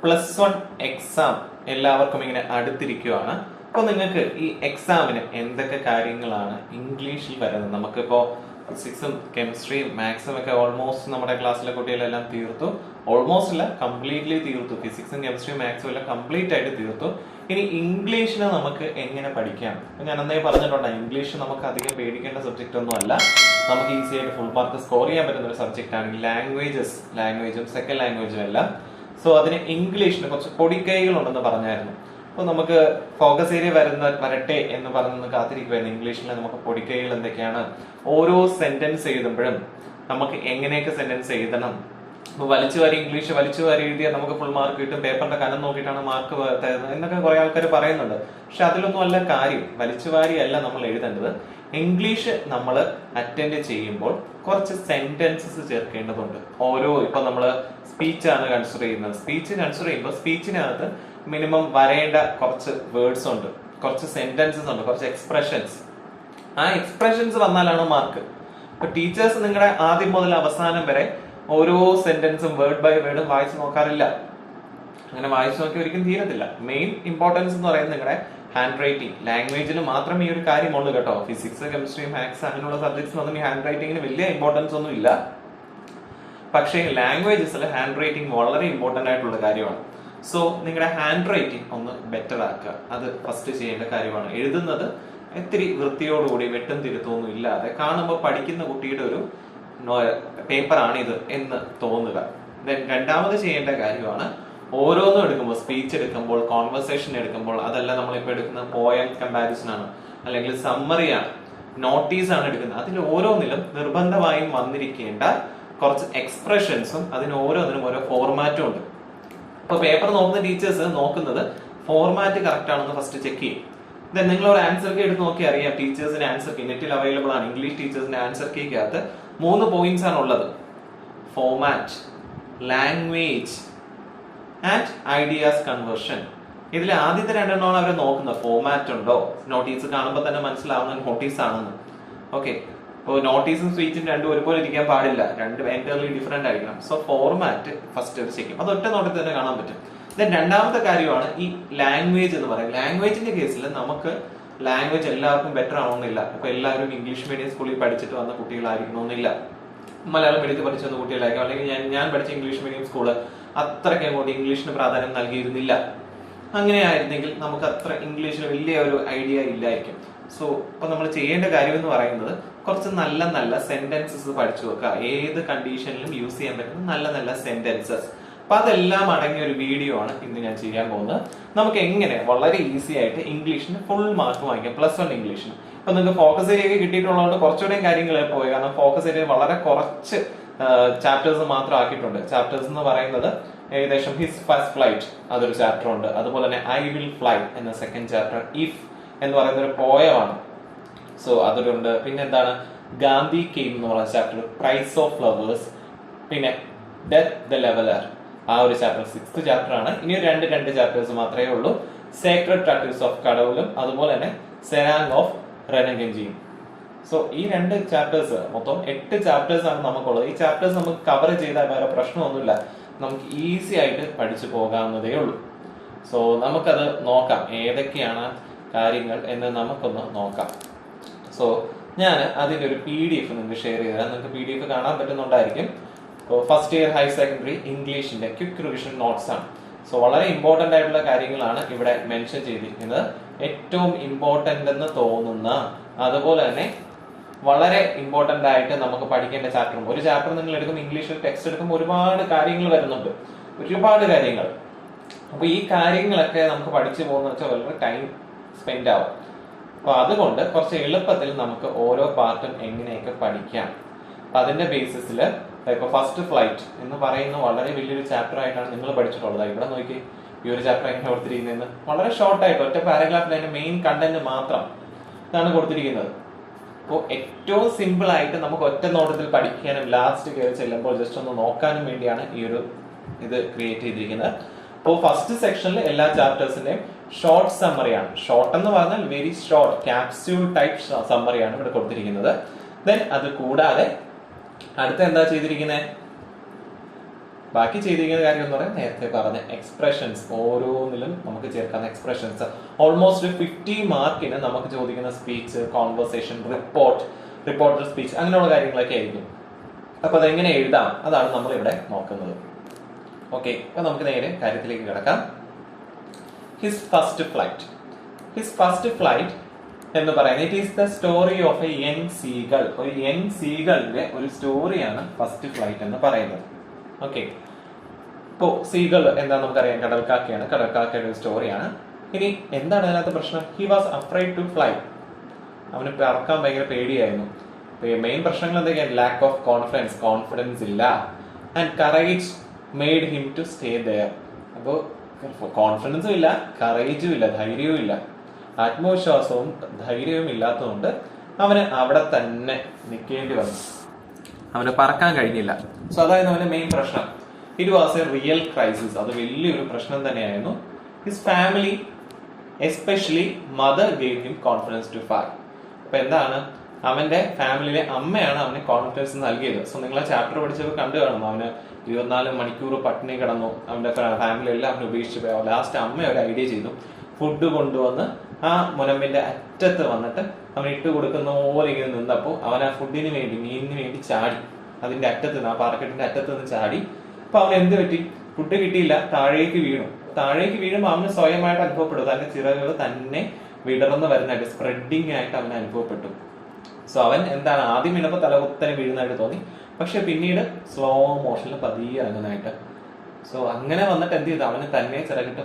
+1 exam എല്ലാവർക്കും ഇങ്ങനെ അടുത്തിരിക്കുകയാണ്. അപ്പോൾ നിങ്ങൾക്ക് ഈ എക്സാമിന് എന്തൊക്കെ കാര്യങ്ങളാണ് ഇംഗ്ലീഷിൽ വരുന്നത്? നമുക്കിപ്പോൾ ഫിസിക്സും കെമിസ്ട്രിയും മാത്സും ഒക്കെ ഓൾമോസ്റ്റ് നമ്മുടെ ക്ലാസ്സിലെ കുട്ടികളെല്ലാം തീർത്തു. ഓൾമോസ്റ്റ് അല്ല, കംപ്ലീറ്റ്ലി തീർത്തു. ഫിസിക്സും കെമിസ്ട്രിയും മാത്സും എല്ലാം കംപ്ലീറ്റ് ആയിട്ട് തീർത്തു. ഇനി ഇംഗ്ലീഷിന് നമുക്ക് എങ്ങനെ പഠിക്കാം? ഞാൻ അന്നേ പറഞ്ഞിട്ടുണ്ട്, ഇംഗ്ലീഷ് നമുക്ക് അധികം പേടിക്കേണ്ട സബ്ജക്റ്റ് ഒന്നും അല്ല. നമുക്ക് ഈസി ആയിട്ട് ഫുൾ മാർക്ക് സ്കോർ ചെയ്യാൻ പറ്റുന്ന ഒരു സബ്ജക്റ്റ് ആണ് ലാംഗ്വേജും സെക്കൻഡ് ലാംഗ്വേജും എല്ലാം. സോ അതിന് ഇംഗ്ലീഷിന് കുറച്ച് പൊടിക്കൈകൾ ഉണ്ടെന്ന് പറഞ്ഞായിരുന്നു. അപ്പോൾ നമുക്ക് ഫോക്കസ് ഏരിയ വരട്ടെ എന്ന് പറഞ്ഞ് കാത്തിരിക്കുമായിരുന്നു. ഇംഗ്ലീഷിൽ നമുക്ക് പൊടിക്കൈകൾ എന്തൊക്കെയാണ്, ഓരോ സെന്റൻസ് എഴുതുമ്പോഴും നമുക്ക് എങ്ങനെയൊക്കെ സെന്റൻസ് എഴുതണം. ഇംഗ്ലീഷ് വലിച്ചു വാരി എഴുതിയാൽ നമുക്ക് ഫുൾ മാർക്ക് കിട്ടും, പേപ്പറിന്റെ കനം നോക്കിയിട്ടാണ് മാർക്ക് തരുന്നത് എന്നൊക്കെ കുറെ ആൾക്കാർ പറയുന്നുണ്ട്. പക്ഷെ അതിലൊന്നും അല്ല കാര്യം. വലിച്ചു വാരി അല്ല നമ്മൾ എഴുതേണ്ടത്. ഇംഗ്ലീഷ് നമ്മൾ അറ്റൻഡ് ചെയ്യുമ്പോൾ കുറച്ച് സെന്റൻസസ് ചേർക്കേണ്ടതുണ്ട്. ഇപ്പൊ നമ്മള് സ്പീച്ചാണ് കൺസിഡർ ചെയ്യുന്നത്. സ്പീച്ചിനകത്ത് മിനിമം വരേണ്ട കുറച്ച് വേർഡ്സ് ഉണ്ട്, കുറച്ച് സെന്റൻസസ് ഉണ്ട്, കുറച്ച് എക്സ്പ്രഷൻസ്. ആ എക്സ്പ്രഷൻസ് വന്നാലാണ് മാർക്ക്. ഇപ്പൊ ടീച്ചേഴ്സ് നിങ്ങളുടെ ആദ്യം മുതൽ അവസാനം വരെ ഓരോ സെന്റൻസും വേർഡ് ബൈ വേർഡും വായിച്ചു നോക്കാറില്ല. അങ്ങനെ വായിച്ചു നോക്കി ഒരിക്കലും തീരത്തില്ല. മെയിൻ ഇമ്പോർട്ടൻസ് എന്ന് പറയുന്നത് നിങ്ങളുടെ ഹാൻഡ് റൈറ്റിംഗ്. ലാംഗ്വേജിൽ മാത്രമേ ഈ ഒരു കാര്യമുള്ളൂ കേട്ടോ. ഫിസിക്സ് കെമിസ്ട്രി മാത്സ് അങ്ങനെയുള്ള സബ്ജക്ട്സിനൊന്നും ഈ ഹാൻഡ് റൈറ്റിംഗിന് വലിയ ഇമ്പോർട്ടൻസ് ഒന്നും ഇല്ല. പക്ഷേ ലാംഗ്വേജസിൽ ഹാൻഡ് റൈറ്റിംഗ് വളരെ ഇമ്പോർട്ടന്റ് ആയിട്ടുള്ള കാര്യമാണ്. സോ നിങ്ങളുടെ ഹാൻഡ് റൈറ്റിംഗ് ഒന്ന് ബെറ്റർ ആക്കുക. അത് ഫസ്റ്റ് ചെയ്യേണ്ട കാര്യമാണ്. എഴുതുന്നത് ഇത്തിരി വൃത്തിയോടുകൂടി വെട്ടും തിരുത്തൊന്നും ഇല്ലാതെ കാണുമ്പോൾ പഠിക്കുന്ന കുട്ടിയുടെ ഒരു പേപ്പറാണിത് എന്ന് തോന്നുക. രണ്ടാമത് ചെയ്യേണ്ട കാര്യമാണ്, ഓരോന്നും എടുക്കുമ്പോൾ, സ്പീച്ച് എടുക്കുമ്പോൾ, കോൺവെർസേഷൻ എടുക്കുമ്പോൾ, അതല്ല നമ്മളിപ്പോൾ എടുക്കുന്ന പോയം കമ്പാരിസൺ ആണ്, അല്ലെങ്കിൽ സമ്മറിയാണ്, നോട്ടീസ് ആണ് എടുക്കുന്നത്, അതിൽ ഓരോന്നിലും നിർബന്ധമായും വന്നിരിക്കേണ്ട കുറച്ച് എക്സ്പ്രഷൻസും അതിന് ഓരോന്നിനും ഓരോ ഫോർമാറ്റും ഉണ്ട്. ഇപ്പൊ പേപ്പർ നോക്കുന്ന ടീച്ചേഴ്സ് നോക്കുന്നത് ഫോർമാറ്റ് കറക്റ്റ് ആണെന്ന് ഫസ്റ്റ് ചെക്ക് ചെയ്യും. ദെൻ നിങ്ങൾ ഒരു ആൻസർ കീ എടുത്ത് നോക്കി അറിയാം. ടീച്ചേഴ്സിന്റെ ആൻസർ കീ നെറ്റിൽ അവൈലബിൾ ആണ്. ഇംഗ്ലീഷ് ടീച്ചേഴ്സിന്റെ ആൻസർ കീക്കകത്ത് 3 പോയിന്റ്സ് ആണ് ഉള്ളത്: format, language and ideas conversion. ഇതിൽ ആദ്യത്തെ 2 എണ്ണമാണ് അവർ നോക്കുന്നത്. ഫോർമാറ്റ് ഉണ്ടോ, നോട്ടീസ് കാണുമ്പോൾ തന്നെ മനസ്സിലാവുന്ന നോട്ടീസ് ആണെന്ന്. ഓക്കെ, ഇപ്പോൾ നോട്ടീസും സ്പീച്ചും രണ്ടും ഒരുപോലെ ഇരിക്കാൻ പാടില്ല, രണ്ടും എൻറ്റയർലി ഡിഫറെന്റ് ആയിരിക്കണം. സോ ഫോർമാറ്റ് ഫസ്റ്റ് ചെക്ക് ചെയ്യും. അത് ഒറ്റ നോട്ടത്തിൽ തന്നെ കാണാൻ പറ്റും. ദെൻ രണ്ടാമത്തെ കാര്യമാണ് ഈ ലാംഗ്വേജ് എന്ന് പറയുന്നത്. ലാംഗ്വേജിന്റെ കേസിൽ നമുക്ക് ലാംഗ്വേജ് എല്ലാവർക്കും ബെറ്റർ ആവണമെന്നില്ല. ഇപ്പൊ എല്ലാവരും ഇംഗ്ലീഷ് മീഡിയം സ്കൂളിൽ പഠിച്ചിട്ട് വന്ന കുട്ടികളായിരിക്കണമെന്നില്ല. മലയാളം മീഡിയത്തിൽ പഠിച്ചു വന്ന കുട്ടികളായിരിക്കും. അല്ലെങ്കിൽ ഞാൻ പഠിച്ച ഇംഗ്ലീഷ് മീഡിയം സ്കൂള് അത്രയ്ക്ക് അങ്ങോട്ട് ഇംഗ്ലീഷിന് പ്രാധാന്യം നൽകിയിരുന്നില്ല. അങ്ങനെ ആയിരുന്നെങ്കിൽ നമുക്ക് അത്ര ഇംഗ്ലീഷിൽ വലിയ ഒരു ഐഡിയ ഇല്ലായിരിക്കും. സോ ഇപ്പൊ നമ്മൾ ചെയ്യേണ്ട കാര്യം എന്ന് പറയുന്നത് കുറച്ച് നല്ല നല്ല സെന്റൻസസ് പഠിച്ചു വെക്കുക. ഏത് കണ്ടീഷനിലും യൂസ് ചെയ്യാൻ പറ്റുന്ന നല്ല നല്ല സെന്റൻസസ്. അപ്പൊ അതെല്ലാം അടങ്ങിയ ഒരു വീഡിയോ ആണ് ഇന്ന് ഞാൻ ചെയ്യാൻ പോകുന്നത്. നമുക്ക് എങ്ങനെ വളരെ ഈസി ആയിട്ട് ഇംഗ്ലീഷിന് ഫുൾ മാർക്ക് വാങ്ങിക്കാം, +1 ഇംഗ്ലീഷിന്. ഇപ്പൊ നിങ്ങൾക്ക് ഫോക്കസ് ഏരിയ ഒക്കെ കിട്ടിയിട്ടുള്ളതുകൊണ്ട് കുറച്ചുകൂടെയും കാര്യങ്ങൾ പോയി. കാരണം ഫോക്കസ് ഏരിയ വളരെ കുറച്ച് ചാപ്റ്റേഴ്സ് മാത്രം ആക്കിയിട്ടുണ്ട്. ചാപ്റ്റേഴ്സ് എന്ന് പറയുന്നത് ഏകദേശം ഹിസ് ഫസ്റ്റ് ഫ്ലൈറ്റ് അതൊരു ചാപ്റ്റർ ഉണ്ട്. അതുപോലെ തന്നെ ഐ വിൽ ഫ്ലൈ എന്ന സെക്കൻഡ് ചാപ്റ്റർ, ഇഫ് എന്ന് പറയുന്ന ഒരു പോയമാണ്. സോ അതൊരുണ്ട്. പിന്നെ എന്താണ്, ഗാന്ധി കെയിം എന്ന് പറയുന്ന ചാപ്റ്റർ, പ്രൈസ് ഓഫ് ഫ്ലവേഴ്സ്, പിന്നെ ഡെത്ത് ദ ലെവലർ, ആ ഒരു ചാപ്റ്റർ 6th ചാപ്റ്റർ ആണ്. ഇനി രണ്ട് ചാപ്റ്റേഴ്സ് മാത്രമേ ഉള്ളൂ. സേക്രഡ് ടാറ്റൂസ് ഓഫ് കടവുലും അതുപോലെ തന്നെ സെരാങ് ഓഫ് റെനഗഞ്ചിയും. സോ ഈ 2 ചാപ്റ്റേഴ്സ്, മൊത്തം 8 ചാപ്റ്റേഴ്സ് ആണ് നമുക്കുള്ളത്. ഈ ചാപ്റ്റേഴ്സ് നമുക്ക് കവർ ചെയ്താൽ വേറെ പ്രശ്നമൊന്നുമില്ല, നമുക്ക് ഈസി ആയിട്ട് പഠിച്ചു പോകാവുന്നതേ ഉള്ളൂ. സോ നമുക്കത് നോക്കാം, ഏതൊക്കെയാണ് കാര്യങ്ങൾ എന്ന് നമുക്കൊന്ന് നോക്കാം. സോ ഞാൻ അതിന്റെ ഒരു PDF നിങ്ങൾക്ക് ഷെയർ ചെയ്തുതരാം. നിങ്ങൾക്ക് PDF കാണാൻ പറ്റുന്നുണ്ടായിരിക്കും. ഫസ്റ്റ് ഇയർ ഹയർ സെക്കൻഡറി ഇംഗ്ലീഷിന്റെ ക്വിക്ക് റിവിഷൻ നോട്ട്സ് ആണ്. സോ വളരെ ഇമ്പോർട്ടന്റ് ആയിട്ടുള്ള കാര്യങ്ങളാണ് ഇവിടെ മെൻഷൻ ചെയ്തിരിക്കുന്നത്. ഏറ്റവും ഇമ്പോർട്ടന്റ് എന്ന് തോന്നുന്ന, അതുപോലെ തന്നെ വളരെ ഇമ്പോർട്ടന്റ് ആയിട്ട് നമുക്ക് പഠിക്കേണ്ട ചാപ്റ്ററും. ഒരു ചാപ്റ്റർ നിങ്ങൾ എടുക്കുമ്പോൾ ഇംഗ്ലീഷിൽ ടെക്സ്റ്റ് എടുക്കുമ്പോൾ ഒരുപാട് കാര്യങ്ങൾ വരുന്നുണ്ട്, ഒരുപാട് കാര്യങ്ങൾ. അപ്പൊ ഈ കാര്യങ്ങളൊക്കെ നമുക്ക് പഠിച്ചു പോകുന്ന വെച്ചാൽ വളരെ ടൈം സ്പെൻഡ് ആവും. അപ്പൊ അതുകൊണ്ട് കുറച്ച് എളുപ്പത്തിൽ നമുക്ക് ഓരോ പാർട്ടും എങ്ങനെയൊക്കെ പഠിക്കാം. അപ്പൊ അതിന്റെ ബേസിസിൽ ഇപ്പൊ ഫസ്റ്റ് ഫ്ലൈറ്റ് എന്ന് പറയുന്ന വളരെ വലിയൊരു ചാപ്റ്റർ ആയിട്ടാണ് നിങ്ങൾ പഠിച്ചിട്ടുള്ളത്. ഇവിടെ നോക്കി ഈ ഒരു ചാപ്റ്റർ എങ്ങനെ കൊടുത്തിരിക്കുന്നതെന്ന് വളരെ ഷോർട്ട് ആയിട്ട് ഒറ്റ പാരഗ്രാഫിൽ അതിന്റെ മെയിൻ കണ്ടന്റ് മാത്രം ഇതാണ് കൊടുത്തിരിക്കുന്നത്. അപ്പോൾ ഏറ്റവും സിമ്പിൾ ആയിട്ട് നമുക്ക് ഒറ്റ നോട്ടത്തിൽ പഠിക്കാനും ലാസ്റ്റ് കയറി ചെല്ലുമ്പോൾ ജസ്റ്റ് ഒന്ന് നോക്കാനും വേണ്ടിയാണ് ഈ ഒരു ഇത് ക്രിയേറ്റ് ചെയ്തിരിക്കുന്നത്. അപ്പോൾ ഫസ്റ്റ് സെക്ഷനിൽ എല്ലാ ചാപ്റ്റേഴ്സിന്റെയും ഷോർട്ട് സമ്മറിയാണ്. ഷോർട്ട് എന്ന് പറഞ്ഞാൽ വെരി ഷോർട്ട് ക്യാപ്സ്യൂൾ ടൈപ്പ് സമ്മറിയാണ് ഇവിടെ കൊടുത്തിരിക്കുന്നത്. ദെൻ അത് കൂടാതെ അടുത്ത എന്താ ചെയ്തിരിക്കുന്നത്, ബാക്കി ചെയ്തിരിക്കുന്ന കാര്യം എന്ന് പറയുന്നത് നേരത്തെ പറഞ്ഞ എക്സ്പ്രഷൻസ്, ഓരോന്നിലും നമുക്ക് ചേർക്കാവുന്ന എക്സ്പ്രഷൻസ്. ഓൾമോസ്റ്റ് 50 മാർക്കിന് നമുക്ക് ചോദിക്കുന്ന സ്പീച്ച്, കോൺവെർസേഷൻ, റിപ്പോർട്ടർ സ്പീച്ച്, അങ്ങനെയുള്ള കാര്യങ്ങളൊക്കെ ആയിരിക്കും. അപ്പൊ അതെങ്ങനെ എഴുതാം, അതാണ് നമ്മൾ ഇവിടെ നോക്കുന്നത്. ഓക്കെ, അപ്പൊ നമുക്ക് നേരെ കാര്യത്തിലേക്ക് കിടക്കാം. ഹിസ് ഫസ്റ്റ് ഫ്ലൈറ്റ് എന്ന് പറയുന്നത് it is the story of A young seagull. ഒരു യങ് സീഗളിന്റെ ഒരു സ്റ്റോറിയാണ് ഫസ്റ്റ് ഫ്ലൈറ്റ് എന്ന് പറയുന്നത്. ഓക്കെ, ഇപ്പോ സീഗൾ എന്താ നമുക്കറിയാം, കടൽക്കാക്കയാണ്. കടൽക്കാക്കയുടെ ഒരു സ്റ്റോറിയാണ്. ഇനി എന്താണ് അതിനകത്ത് പ്രശ്നം? He was afraid to fly. അവന് പറക്കാൻ ഭയങ്കര പേടിയായിരുന്നു. മെയിൻ പ്രശ്നങ്ങൾ എന്തൊക്കെയാണ്? ലാക്ക് ഓഫ് കോൺഫിഡൻസ് ഇല്ല. And courage made him to stay there. അപ്പോൾ കോൺഫിഡൻസും ഇല്ല, കറേജും ഇല്ല, ധൈര്യവും ഇല്ല, ആത്മവിശ്വാസവും ധൈര്യവും ഇല്ലാത്തതുകൊണ്ട് അവന് അവിടെ തന്നെ നിൽക്കേണ്ടി വന്നു. അവന് പറക്കാൻ കഴിഞ്ഞില്ല. സോ അതായിരുന്നു അവന്റെ മെയിൻ പ്രശ്നം. It was a real crisis. അത് വലിയൊരു പ്രശ്നം തന്നെയായിരുന്നു. His family, especially mother, gave him confidence to fly. അപ്പൊ എന്താണ്, അവന്റെ ഫാമിലിയിലെ അമ്മയാണ് അവന് കോൺഫിഡൻസ് നൽകിയത്. സോ നിങ്ങൾ ആ ചാപ്റ്റർ പഠിച്ചപ്പോൾ കണ്ടു കാണും, അവന് 24 മണിക്കൂർ പട്ടിണി കിടന്നു, അവന്റെ ഫാമിലി എല്ലാം അവന് ഉപേക്ഷിച്ച് പോയി. ലാസ്റ്റ് അമ്മ ഒരു ഐഡിയ ചെയ്തു, ഫുഡ് കൊണ്ടുവന്ന് ആ മുനമ്പിന്റെ അറ്റത്ത് വന്നിട്ട് അവൻ ഇട്ട് കൊടുക്കുന്ന പോലെ ഇങ്ങനെ നിന്നപ്പോൾ അവൻ ആ ഫുഡിന് വേണ്ടി, മീനിന് വേണ്ടി ചാടി. അതിന്റെ അറ്റത്ത് നിന്ന്, ആ പാറക്കെട്ടിന്റെ അറ്റത്ത് നിന്ന് ചാടി. അപ്പൊ അവൻ എന്ത് പറ്റി? ഫുഡ് കിട്ടിയില്ല, താഴേക്ക് വീണു. താഴേക്ക് വീഴുമ്പോൾ അവന് സ്വയമായിട്ട് അനുഭവപ്പെടും, തന്റെ ചിറകുകൾ തന്നെ വിടർന്ന് വരുന്നതായിട്ട്, സ്പ്രെഡിങ് ആയിട്ട് അവന് അനുഭവപ്പെട്ടു. സോ അവൻ എന്താണ്, ആദ്യം വീണപ്പോൾ തലകുത്തനെ വീഴുന്നതായിട്ട് തോന്നി, പക്ഷെ പിന്നീട് സ്ലോ മോഷനിൽ പതിയെ ഇറങ്ങുന്നതായിട്ട്. സോ അങ്ങനെ വന്നിട്ട് എന്ത് ചെയ്തു, അവന് തന്നെ ചിറകിട്ട്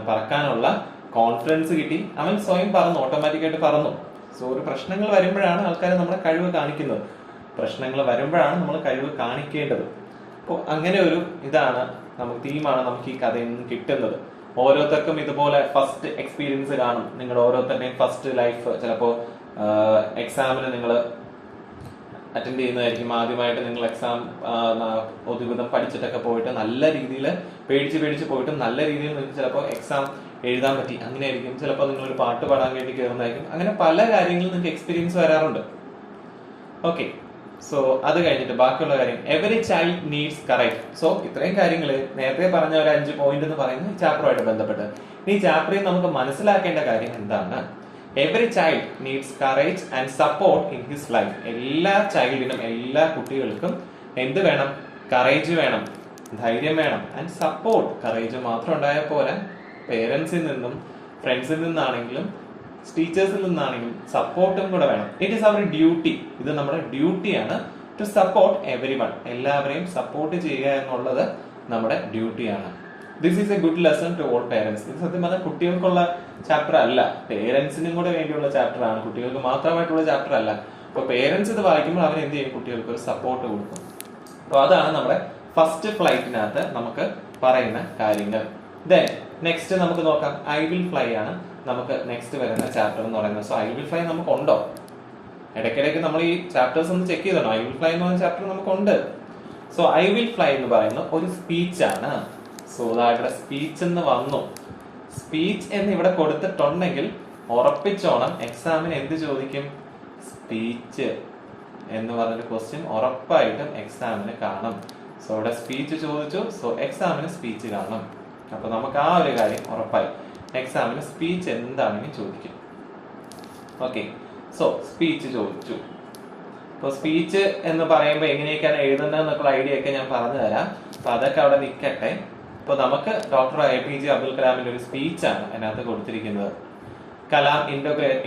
പറക്കാനുള്ള കോൺഫിഡൻസ് കിട്ടി. അവൻ സ്വയം പറന്നു, ഓട്ടോമാറ്റിക്കായിട്ട് പറന്നു. സോ ഒരു പ്രശ്നങ്ങൾ വരുമ്പോഴാണ് ആൾക്കാർ നമ്മുടെ കഴിവ് കാണിക്കുന്നത്. പ്രശ്നങ്ങൾ വരുമ്പോഴാണ് നമ്മൾ കഴിവ് കാണിക്കേണ്ടത്. അപ്പോൾ അങ്ങനെ ഒരു ഇതാണ് നമുക്ക് തീമാണ് നമുക്ക് ഈ കഥയിൽ നിന്ന് കിട്ടുന്നത്. ഓരോരുത്തർക്കും ഇതുപോലെ ഫസ്റ്റ് എക്സ്പീരിയൻസ് കാണും. നിങ്ങളുടെ ഓരോരുത്തരുടെയും ഫസ്റ്റ് ലൈഫ് ചിലപ്പോൾ എക്സാമിന് നിങ്ങൾ അറ്റൻഡ് ചെയ്യുന്നതായിരിക്കും. ആദ്യമായിട്ട് നിങ്ങൾ എക്സാം ഒരുവിധം പഠിച്ചിട്ടൊക്കെ പോയിട്ട് നല്ല രീതിയിൽ പേടിച്ച് പോയിട്ട് നല്ല രീതിയിൽ നിങ്ങൾക്ക് ചിലപ്പോൾ എക്സാം എഴുതാൻ പറ്റി, അങ്ങനെ ആയിരിക്കും. ചിലപ്പോൾ നിങ്ങളൊരു പാട്ട് പാടാൻ വേണ്ടി കയറുന്നതായിരിക്കും. അങ്ങനെ പല കാര്യങ്ങളും നിങ്ങൾക്ക് എക്സ്പീരിയൻസ് വരാറുണ്ട്. ഓക്കെ, സോ അത് കഴിഞ്ഞിട്ട് ബാക്കിയുള്ള കാര്യം, every child needs courage. So ഇത്രയും കാര്യങ്ങൾ നേരത്തെ പറഞ്ഞ ഒരു 5 പോയിന്റ് എന്ന് പറയുന്നത് ഈ ചാപ്റ്ററുമായിട്ട് ബന്ധപ്പെട്ട്. ഈ ചാപ്റ്ററിൽ നമുക്ക് മനസ്സിലാക്കേണ്ട കാര്യം എന്താണ്? Every child needs courage and support in his life. എല്ലാ ചൈൽഡിനും, എല്ലാ കുട്ടികൾക്കും എന്ത് വേണം? കറേജ് വേണം, ധൈര്യം വേണം. ആൻഡ് സപ്പോർട്ട്, കറേജ് മാത്രം ഉണ്ടായാൽ പോരാ, പേരൻസിൽ നിന്നും ഫ്രണ്ട്സിൽ നിന്നാണെങ്കിലും ടീച്ചേഴ്സിൽ നിന്നാണെങ്കിലും സപ്പോർട്ടും കൂടെ വേണം. It is our duty. ഇത് നമ്മുടെ ഡ്യൂട്ടിയാണ്. To support everyone. എല്ലാവരെയും സപ്പോർട്ട് ചെയ്യുക എന്നുള്ളത് നമ്മുടെ ഡ്യൂട്ടിയാണ്. This is a good lesson to all parents. ഇത് സത്യം പറഞ്ഞാൽ കുട്ടികൾക്കുള്ള ചാപ്റ്റർ അല്ല, പേരൻസിനും കൂടെ വേണ്ടിയുള്ള ചാപ്റ്റർ ആണ്, കുട്ടികൾക്ക് മാത്രമായിട്ടുള്ള ചാപ്റ്റർ അല്ല. അപ്പൊ പേരൻസ് ഇത് വായിക്കുമ്പോൾ അവർ എന്ത് ചെയ്യും? കുട്ടികൾക്ക് ഒരു സപ്പോർട്ട് കൊടുക്കും. അപ്പൊ അതാണ് നമ്മുടെ ഫസ്റ്റ് ഫ്ലൈറ്റിനകത്ത് നമുക്ക് പറയുന്ന കാര്യങ്ങൾ. ദെൻ നെക്സ്റ്റ് നമുക്ക് നോക്കാം, ഐ വിൽ ഫ്ലൈ ആണ് നമുക്ക് നെക്സ്റ്റ് വരുന്ന ചാപ്റ്റർ എന്ന് പറയുന്നത്. സോ ഐ വിൽ ഫ്ലൈ നമുക്കുണ്ടോ? ഇടയ്ക്കിടയ്ക്ക് നമ്മൾ ഈ ചാപ്റ്റേഴ്സ് ഒന്ന് ചെക്ക് ചെയ്തോ. ഐ വിൽ ഫ്ലൈ എന്ന് പറയുന്ന ചാപ്റ്റർ നമുക്കുണ്ട്. സോ ഐ വിൽ ഫ്ലൈ എന്ന് പറയുന്ന ഒരു സ്പീച്ചാണ്. സോ ഇവിടെ സ്പീച്ച് എന്ന് വന്നു. സ്പീച്ച് എന്ന് ഇവിടെ കൊടുത്തിട്ടുണ്ടെങ്കിൽ ഉറപ്പിച്ചോണം എക്സാമിന് എന്ത് ചോദിക്കും? സ്പീച്ച് എന്ന് പറഞ്ഞൊരു ക്വസ്റ്റ്യൻ ഉറപ്പായിട്ടും എക്സാമിന് കാണും. സോ ഇവിടെ സ്പീച്ച് ചോദിച്ചു, സോ എക്സാമിന് സ്പീച്ച് കാണും. അപ്പൊ നമുക്ക് ആ ഒരു കാര്യം ഉറപ്പായി, എക്സാമിന് സ്പീച്ച് എന്താണെങ്കിലും ചോദിക്കും. ഓക്കെ, സോ സ്പീച്ച് ചോദിച്ചു. ഇപ്പൊ സ്പീച്ച് എന്ന് പറയുമ്പോൾ എങ്ങനെയൊക്കെയാണ് എഴുതുന്നതെന്നൊക്കെയുള്ള ഐഡിയ ഒക്കെ ഞാൻ പറഞ്ഞു തരാം. അപ്പൊ അതൊക്കെ അവിടെ നിൽക്കട്ടെ. ഇപ്പൊ നമുക്ക് ഡോക്ടർ APJ അബ്ദുൽ കലാമിന്റെ ഒരു സ്പീച്ചാണ് അതിനകത്ത് കൊടുത്തിരിക്കുന്നത്. Kalam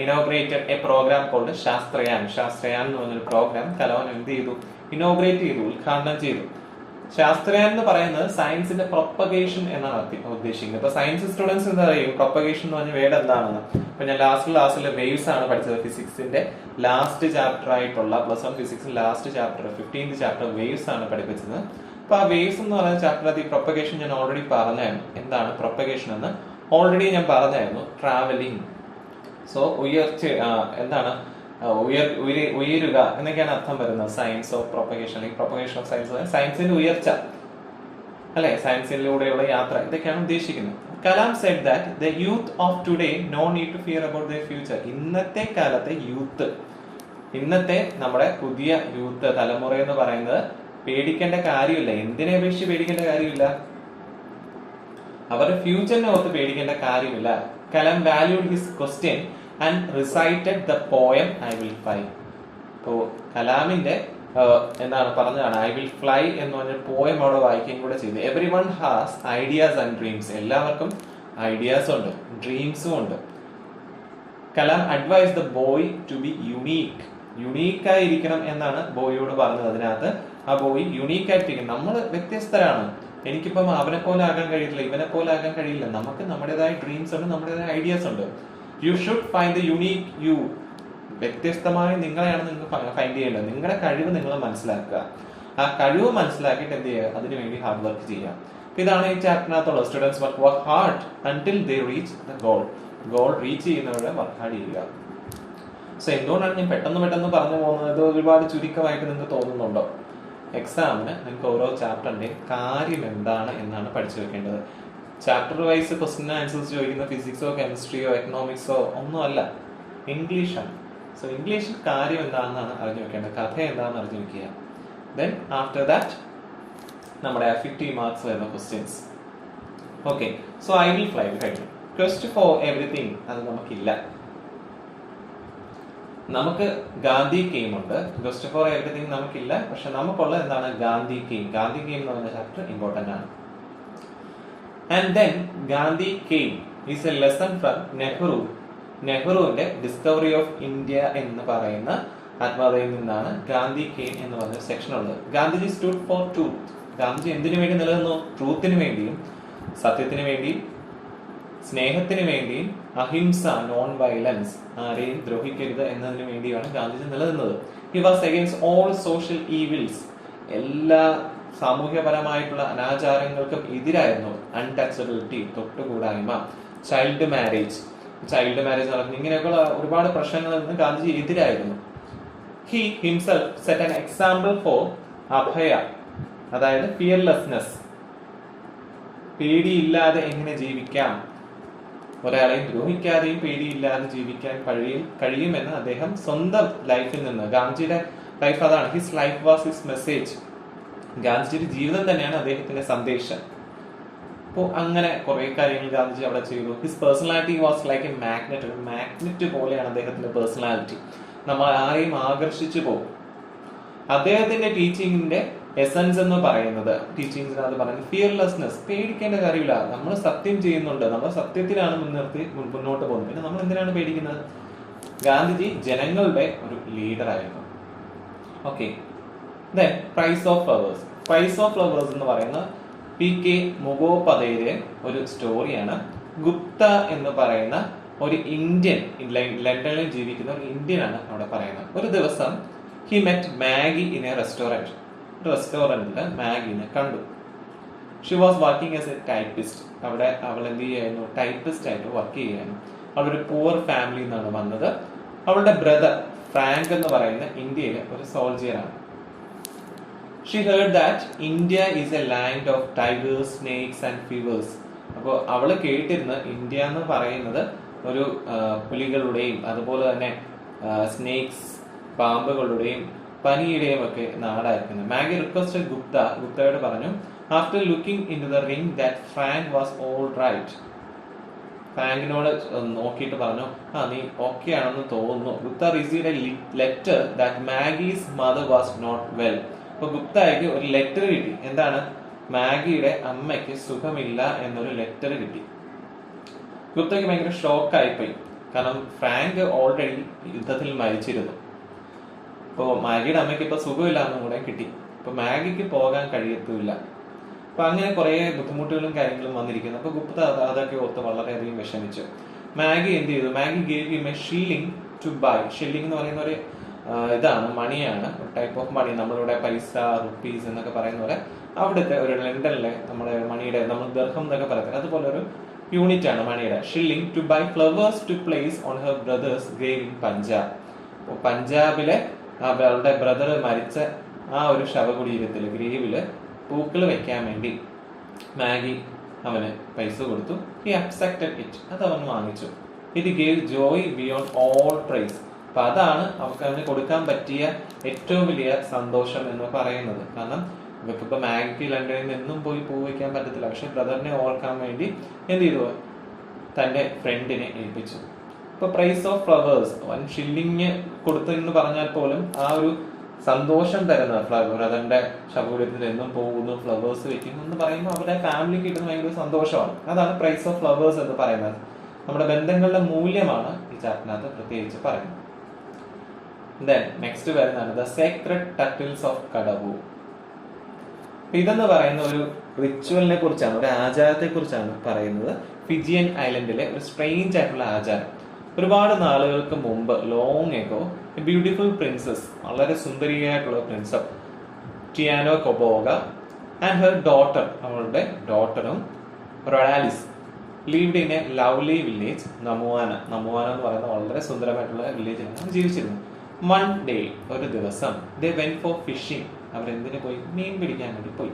inaugurated a program called Shastrayan. Shastrayan എന്ന് പറഞ്ഞൊരു പ്രോഗ്രാം കലാം എന്ത് ചെയ്തു? ഇനോഗ്രേറ്റ് ചെയ്തു, ഉദ്ഘാടനം ചെയ്തു. ശാസ്ത്രയാൻ എന്ന് പറയുന്നത് സയൻസിന്റെ പ്രൊപ്പഗേഷൻ എന്നാണ് ഉദ്ദേശിക്കുന്നത്. ഇപ്പൊ സയൻസ് സ്റ്റുഡൻസ് എന്താ പറയും? പ്രൊപ്പഗേഷൻ എന്ന് പറഞ്ഞ വേർഡ് എന്താണെന്ന്. ഇപ്പൊ ഞാൻ ലാസ്റ്റ് ക്ലാസ്സിൽ വേവ്സ് ആണ് പഠിച്ചത്. ഫിസിക്സിന്റെ ലാസ്റ്റ് ചാപ്റ്റർ ആയിട്ടുള്ള +1 physics last chapter 15th chapter waves ആണ് പഠിപ്പിച്ചത്. അപ്പൊ ആ വേവ്സ് എന്ന് പറയുന്ന ചാപ്റ്ററിൽ പ്രൊപ്പഗേഷൻ ഞാൻ ഓൾറെഡി പറഞ്ഞായിരുന്നു. എന്താണ് പ്രൊപ്പഗേഷൻ എന്ന് ഓൾറെഡി ഞാൻ പറഞ്ഞായിരുന്നു. ട്രാവലിംഗ്. സോ ഉയർച്ച, എന്താണ് ഉയരുക എന്നൊക്കെയാണ് അർത്ഥം വരുന്നത്. സയൻസ് ഓഫ് പ്രൊപ്പഗേഷൻ, അല്ലെങ്കിൽ പ്രൊപ്പഗേഷൻ ഓഫ് സയൻസ്, സയൻസിന്റെ ഉയർച്ച അല്ലെ, സയൻസിലൂടെയുള്ള യാത്ര, ഇതൊക്കെയാണ് ഉദ്ദേശിക്കുന്നത്. Kalam said that the youth of today no need to fear about their future. ഇന്നത്തെ കാലത്തെ യൂത്ത്, ഇന്നത്തെ നമ്മുടെ പുതിയ യൂത്ത് തലമുറ എന്ന് പറയുന്നത് പേടിക്കേണ്ട കാര്യമില്ല. എന്തിനെ അപേക്ഷിച്ച് പേടിക്കേണ്ട കാര്യമില്ല? അവരുടെ ഫ്യൂച്ചറിനെ ഓർത്ത് പേടിക്കേണ്ട കാര്യമില്ല. Kalam valued his question and recited the poem I will fly. ഇപ്പോ കലാമിന്റെ എന്താണ് പറഞ്ഞതാണ്, ഐ വിൽ ഫ്ലൈ എന്ന് പറഞ്ഞ പോയം അവിടെ വായിക്കുകയും കൂടെ ചെയ്തു. Everyone has ideas and dreams. എല്ലാവർക്കും ഐഡിയാസ് ഉണ്ട്, ഡ്രീംസും ഉണ്ട്. Kalam advised the boy to be unique. Unique ആയിരിക്കണം എന്നാണ് ബോയോട് പറഞ്ഞത്. അതിനകത്ത് ആ ബോയ് യുണീക്ക് ആയിട്ടിരിക്കണം. നമ്മൾ വ്യത്യസ്തരാണ്. എനിക്കിപ്പം അവനെ പോലെ ആകാൻ കഴിയില്ല, ഇവനെ പോലെ ആകാൻ കഴിയില്ല. നമുക്ക് നമ്മുടേതായ ഡ്രീംസ് ഉണ്ട്, നമ്മുടേതായ ഐഡിയാസ് ഉണ്ട്. You should find the unique you. വ്യത്യസ്തമായി നിങ്ങളെയാണ് നിങ്ങൾക്ക് ഫൈൻഡ് ചെയ്യേണ്ടത്. നിങ്ങളുടെ കഴിവ് നിങ്ങൾ മനസ്സിലാക്കുക. ആ കഴിവ് മനസ്സിലാക്കിയിട്ട് എന്ത് ചെയ്യുക? അതിനുവേണ്ടി ഹാർഡ് വർക്ക് ചെയ്യുക. ഇതാണ് ഈ ചാപ്റ്ററിനകത്തുള്ളത്. Students work hard until they reach the goal. Goal reach ചെയ്യുന്നവരെ വർക്ക് ഹാർഡ് ചെയ്യുക. സോ എന്തുകൊണ്ടാണ് ഞാൻ പെട്ടെന്ന് പറഞ്ഞു പോകുന്നത്? ഇത് ഒരുപാട് ചുരുക്കമായിട്ട് നിങ്ങൾക്ക് തോന്നുന്നുണ്ടോ? എക്സാമിന് നിങ്ങൾക്ക് ഓരോ ചാപ്റ്ററിന്റെയും കാര്യം എന്താണ് എന്നാണ് പഠിച്ചു വെക്കേണ്ടത്. ചാപ്റ്റർ വൈസ് ക്വസ്റ്റ്യൻ ആൻസേഴ്സ് ചോദിക്കുന്ന ഫിസിക്സോ കെമിസ്ട്രിയോ എക്കണോമിക്സോ ഒന്നുമല്ല, ഇംഗ്ലീഷാണ്. സോ ഇംഗ്ലീഷിൽ കാര്യം എന്താണെന്നാണ് അറിഞ്ഞു വെക്കേണ്ടത്, കഥ എന്താണെന്ന് അറിഞ്ഞു വെക്കുക. ദെൻ ആഫ്റ്റർ ദാറ്റ് നമ്മുടെ 50 മാർക്സ് വരുന്ന questions. Okay, so I will fly കഴിഞ്ഞു. ക്വസ്റ്റ് ഫോർ എവറിത്തിങ് അത് നമുക്കില്ല. നമുക്ക് ഗാന്ധി കെയിം ഉണ്ട്. ക്വസ്റ്റ് ഫോർ എവറിത്തിങ് നമുക്കില്ല. പക്ഷെ നമുക്കുള്ള എന്താണ്? ഗാന്ധി കെയിം. ഗാന്ധി കെയിം എന്ന് പറഞ്ഞ ചാപ്റ്റർ ഇമ്പോർട്ടന്റ് ആണ്. And then Gandhi came is A lesson from Nehru. നെഹ്റുവിന്റെ ഡിസ്കവറി ഓഫ് ഇന്ത്യ എന്ന് പറയുന്ന ആത്മകഥയിൽ നിന്നാണ് ഗാന്ധി കെയിം എന്ന് പറഞ്ഞ സെക്ഷൻ ഉള്ളത്. Gandhiji stood for truth. Gandhiji എന്തിനു വേണ്ടി നിലനിന്നു? ട്രൂത്തിന് വേണ്ടിയും സത്യത്തിന് വേണ്ടിയും സ്നേഹത്തിന് വേണ്ടിയും അഹിംസ, നോൺ വയലൻസ്, ആരെയും ദ്രോഹിക്കരുത് എന്നതിനു വേണ്ടിയാണ് ഗാന്ധിജി നിലനിന്നത്. He was against all social evils. എല്ലാ സാമൂഹ്യപരമായിട്ടുള്ള അനാചാരങ്ങൾക്കും എതിരായിരുന്നു. അൺടച്ചബിലിറ്റി, തൊട്ടുകൂടായ്മ, ചൈൽഡ് മാരേജ് നടക്കുന്നു. ഇങ്ങനെയൊക്കെയുള്ള ഒരുപാട് പ്രശ്നങ്ങളിൽ നിന്ന് ഗാന്ധിജി എതിരായിരുന്നു. He himself set an example for abhaya, അതായത് ഫിയർലെസ്നെസ്. പേടിയില്ലാതെ എങ്ങനെ ജീവിക്കാം, ഒരാളെയും ദ്രോഹിക്കാതെയും പേടിയില്ലാതെ ജീവിക്കാൻ കഴിയുമെന്ന് അദ്ദേഹം സ്വന്തം ലൈഫിൽ നിന്ന്, ഗാന്ധിജിയുടെ ലൈഫ് അതാണ്. His life was his message. ഗാന്ധിജിയുടെ ജീവിതം തന്നെയാണ് അദ്ദേഹത്തിന്റെ സന്ദേശം. അപ്പോൾ അങ്ങനെ കുറെ കാര്യങ്ങൾ ഗാന്ധിജി അവിടെ ചെയ്തു. His personality was like A magnet. ഒരു മാഗ്നറ്റ് പോലെയാണ് അദ്ദേഹത്തിന്റെ പേഴ്സണാലിറ്റി. നമ്മൾ ആരെയും ആകർഷിച്ചു പോകും. അദ്ദേഹത്തിന്റെ ടീച്ചിങ്ങിന്റെ എസൻസ് എന്ന് പറയുന്നത്, ടീച്ചിങ്സിനകത്ത് പറയുന്നത് ഫിയർലെസ്നെസ്. പേടിക്കേണ്ട കാര്യമില്ല. നമ്മൾ സത്യം ചെയ്യുന്നുണ്ട്, നമ്മൾ സത്യത്തിലാണ് മുന്നോട്ട് പോകുന്നത്. പിന്നെ നമ്മൾ എന്തിനാണ് പേടിക്കുന്നത്? ഗാന്ധിജി ജനങ്ങളുടെ ഒരു ലീഡർ ആയിരുന്നു. Okay, then price of flowers. Price of flowers എന്ന് പറയുന്ന PK മുഖോപാധ്യായയുടെ ഒരു സ്റ്റോറിയാണ്. ഗുപ്ത എന്ന് പറയുന്ന ഒരു ഇന്ത്യൻ, ലണ്ടനിൽ ജീവിക്കുന്ന ഒരു ഇന്ത്യൻ ആണ് അവിടെ പറയുന്നത്. ഒരു ദിവസം he met Maggie in a restaurant. റെസ്റ്റോറന്റില് മാഗിനെ കണ്ടു. She was working as a typist. അവിടെ അവൾ എന്ത് ചെയ്യായിരുന്നു? ടൈപ്പിസ്റ്റ് ആയിട്ട് വർക്ക് ചെയ്യായിരുന്നു. അവളൊരു പുവർ ഫാമിലിയിൽ നിന്നാണ് വന്നത്. അവളുടെ ബ്രദർ ഫ്രാങ്ക് എന്ന് പറയുന്ന ഇന്ത്യയിലെ ഒരു സോൾജിയറാണ്. She heard that India is a land of tigers, snakes and fevers. അപ്പോൾ അവള് കേട്ടിരുന്ന ഇന്ത്യ എന്ന് പറയുന്നത് ഒരു പുലികളുടെയും അതുപോലെ തന്നെ സ്നേക്സ്, പാമ്പുകളുടെയും പനിയുടെയും ഒക്കെ നാടായിരിക്കുന്നത്. മാഗി റിക്വസ്റ്റഡ് ഗുപ്തയോട് പറഞ്ഞു, after looking in to the ring that Frank was all right. ഫ്രാങ്കിനോട് നോക്കിയിട്ട് പറഞ്ഞു, നീ ഓക്കെ ആണെന്ന് തോന്നുന്നു. Gupta received a letter that Maggie's mother was not well. അപ്പൊ ഗുപ്തയ്ക്ക് ഒരു ലെറ്റർ കിട്ടി. എന്താണ്? മാഗിയുടെ അമ്മയ്ക്ക് സുഖമില്ല എന്നൊരു ലെറ്റർ കിട്ടി. ഗുപ്തയ്ക്ക് ഭയങ്കര ഷോക്കായിപ്പോയി. കാരണം ഫ്രാങ്ക് ഓൾറെഡി യുദ്ധത്തിൽ മരിച്ചിരുന്നു. ഇപ്പോ മാഗിയുടെ അമ്മയ്ക്ക് ഇപ്പൊ സുഖമില്ല എന്നും കൂടെ കിട്ടി. ഇപ്പൊ മാഗിക്ക് പോകാൻ കഴിയത്തുമില്ല. അപ്പൊ അങ്ങനെ കുറെ ബുദ്ധിമുട്ടുകളും കാര്യങ്ങളും വന്നിരിക്കുന്നു. അപ്പൊ ഗുപ്ത അതൊക്കെ ഓർത്ത് വളരെയധികം വിഷമിച്ചു. മാഗി എന്ത് ചെയ്തു? Maggie gave him a shilling to buy. Shilling എന്ന് പറയുന്ന ഒരു ഇതാണ്, മണിയാണ്, ടൈപ്പ് ഓഫ് മണി. നമ്മളിവിടെ പൈസ, റുപ്പീസ് എന്നൊക്കെ പറയുന്ന പോലെ അവിടുത്തെ ഒരു ലണ്ടനിലെ നമ്മുടെ മണിയുടെ, നമ്മൾ ദർഹം എന്നൊക്കെ പറയുന്നത് അതുപോലെ ഒരു യൂണിറ്റ് ആണ് മണിയുടെ. Shilling to buy flowers to place on her brother's grave in Punjab. പഞ്ചാബിലെ അവളുടെ ബ്രദർ മരിച്ച ആ ഒരു ശവകുടീരത്തില്, ഗ്രേവില് പൂക്കൾ വെക്കാൻ വേണ്ടി മാഗി അവന് പൈസ കൊടുത്തു. He accepted it. അത് അവൻ വാങ്ങിച്ചു. It gave joy beyond all price. അപ്പൊ അതാണ് അവർക്ക് അവന് കൊടുക്കാൻ പറ്റിയ ഏറ്റവും വലിയ സന്തോഷം എന്ന് പറയുന്നത്. കാരണം ഇവക്കിപ്പോ മാഗിക്ക് ലണ്ടനിൽ നിന്നും പോയി പൂ വയ്ക്കാൻ പറ്റത്തില്ല, പക്ഷെ ബ്രദറിനെ ഓർക്കാൻ വേണ്ടി എന്ത് ചെയ്തു, തന്റെ ഫ്രണ്ടിനെ ഏൽപ്പിച്ചു. ഇപ്പൊ പ്രൈസ് ഓഫ് ഫ്ലവേഴ്സ് 1 ഷില്ലിങ് കൊടുത്തെന്ന് പറഞ്ഞാൽ പോലും ആ ഒരു സന്തോഷം തരുന്ന ബ്രദറിന്റെ ശവകുടീരത്തിൽ എന്നും പോകുന്നു, ഫ്ലവേഴ്സ് വെക്കുന്നു എന്ന് പറയുമ്പോൾ അവരുടെ ഫാമിലിക്ക് കിട്ടുന്ന ഭയങ്കര സന്തോഷമാണ്. അതാണ് പ്രൈസ് ഓഫ് ഫ്ലവേഴ്സ് എന്ന് പറയുന്നത്. നമ്മുടെ ബന്ധങ്ങളുടെ മൂല്യമാണ് ഈ ചാപ്റ്ററിനകത്ത് പ്രത്യേകിച്ച് പറയുന്നത്. Then next വരുന്നതാണ് the Sacred turtles of Kadavoor. ഇതെന്ന് പറയുന്ന ഒരു റിച്വലിനെ കുറിച്ചാണ്, ഒരു ആചാരത്തെ കുറിച്ചാണ് പറയുന്നത്. ഫിജിയൻ ഐലൻഡിലെ ഒരു സ്ട്രേഞ്ച് ആയിട്ടുള്ള ആചാരം. ഒരുപാട് നാളുകൾക്ക് മുമ്പ്, ലോങ് എഗോ, ബ്യൂട്ടിഫുൾ പ്രിൻസസ്, വളരെ സുന്ദരിയായിട്ടുള്ള പ്രിൻസസ് ടിയാനോ കൊബോഗ ആൻഡ് ഹെർ ഡോട്ടർ, അവളുടെ ഡോട്ടറും റൊഡാലിസ് lived in a lovely village, നമുവാന. നമുവാന എന്ന് പറയുന്ന വളരെ സുന്ദരമായിട്ടുള്ള വില്ലേജിലാണ് ജീവിച്ചിരുന്നത്. വൺ ഡേ, ഒരു ദിവസം, ദേ വെന്റ് ഫോർ ഫിഷിംഗ്. അവരെന്തിനു പോയി? മീൻ പിടിക്കാൻ വേണ്ടി പോയി.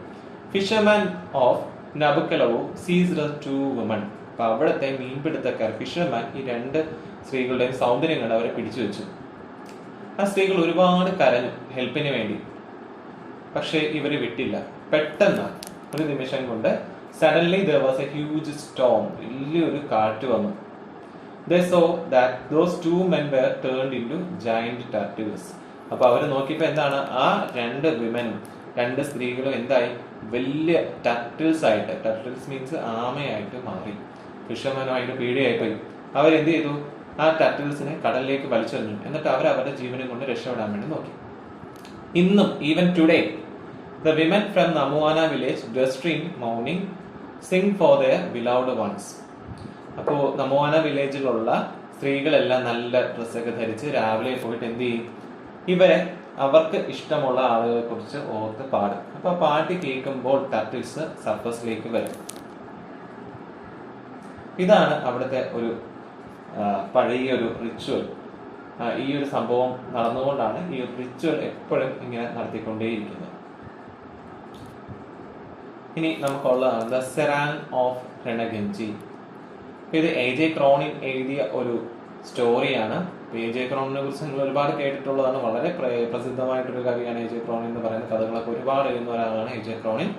Fisherman of Nabukalevu seized two woman. അപ്പൊ അവിടുത്തെ മീൻപിടുത്തക്കാർ, ഫിഷർമാൻ, ഈ 2 സ്ത്രീകളുടെയും സൗന്ദര്യം കണ്ട് അവരെ പിടിച്ചു വെച്ചു. ആ സ്ത്രീകൾ ഒരുപാട് കരഞ്ഞു ഹെൽപ്പിന് വേണ്ടി, പക്ഷെ ഇവര് വിട്ടില്ല. പെട്ടെന്ന് ഒരു നിമിഷം കൊണ്ട് suddenly there was a huge storm. വലിയൊരു കാറ്റ് വന്നു. They saw that those 2 men were turned into giant turtles. അപ്പൊ അവര് നോക്കിയപ്പോ എന്താണ്, ആ 2 വിമനും 2 സ്ത്രീകളും എന്തായി? വലിയ ടർട്ടിൽസ് ആയിട്ട്, ടർട്ടിൽസ് മീൻസ് ആമയായിട്ട് മാറി. ഫിഷർമാനുമായിട്ട് പേടിയായിപ്പോയി. അവരെന്ത് ചെയ്തു? ആ ടർട്ടിൽസിനെ കടലിലേക്ക് വലിച്ചെറിഞ്ഞു. എന്നിട്ട് അവർ അവരുടെ ജീവനം കൊണ്ട് രക്ഷപ്പെടാൻ വേണ്ടി നോക്കി. ഇന്നും, even today, the women from Namuana village dressed in mourning sing for their beloved ones. അപ്പോ നമോന വില്ലേജിലുള്ള സ്ത്രീകളെല്ലാം നല്ല ഡ്രസ്സൊക്കെ ധരിച്ച് രാവിലെ പോയിട്ട് എന്ത് ചെയ്യും? ഇവരെ അവർക്ക് ഇഷ്ടമുള്ള ആളുകളെ കുറിച്ച് ഓർത്ത് പാടും. അപ്പൊ പാട്ട് കേൾക്കുമ്പോൾ ടർട്ടിൽസ് സർഫസിലേക്ക് വരും. ഇതാണ് അവിടുത്തെ ഒരു പഴയൊരു റിച്വൽ. ഈ ഒരു സംഭവം നടന്നുകൊണ്ടാണ് ഈ റിച്വൽ എപ്പോഴും ഇങ്ങനെ നടത്തിക്കൊണ്ടേയിരിക്കുന്നത്. ഇനി നമുക്കുള്ളതാണ് ദ സെറാങ് ഓഫ് റെനഗൻജി. ഇത് AJ ക്രോണിൻ എഴുതിയ ഒരു സ്റ്റോറിയാണ്. AJ ക്രോണിനെ കുറിച്ച് നിങ്ങൾ ഒരുപാട് കേട്ടിട്ടുള്ളതാണ്. വളരെ പ്രസിദ്ധമായിട്ടൊരു കവിയാണ് AJ ക്രോണിൻ എന്ന് പറയുന്ന. കഥകളൊക്കെ ഒരുപാട് എഴുതുന്ന ഒരാളാണ് AJ ക്രോണിൻ.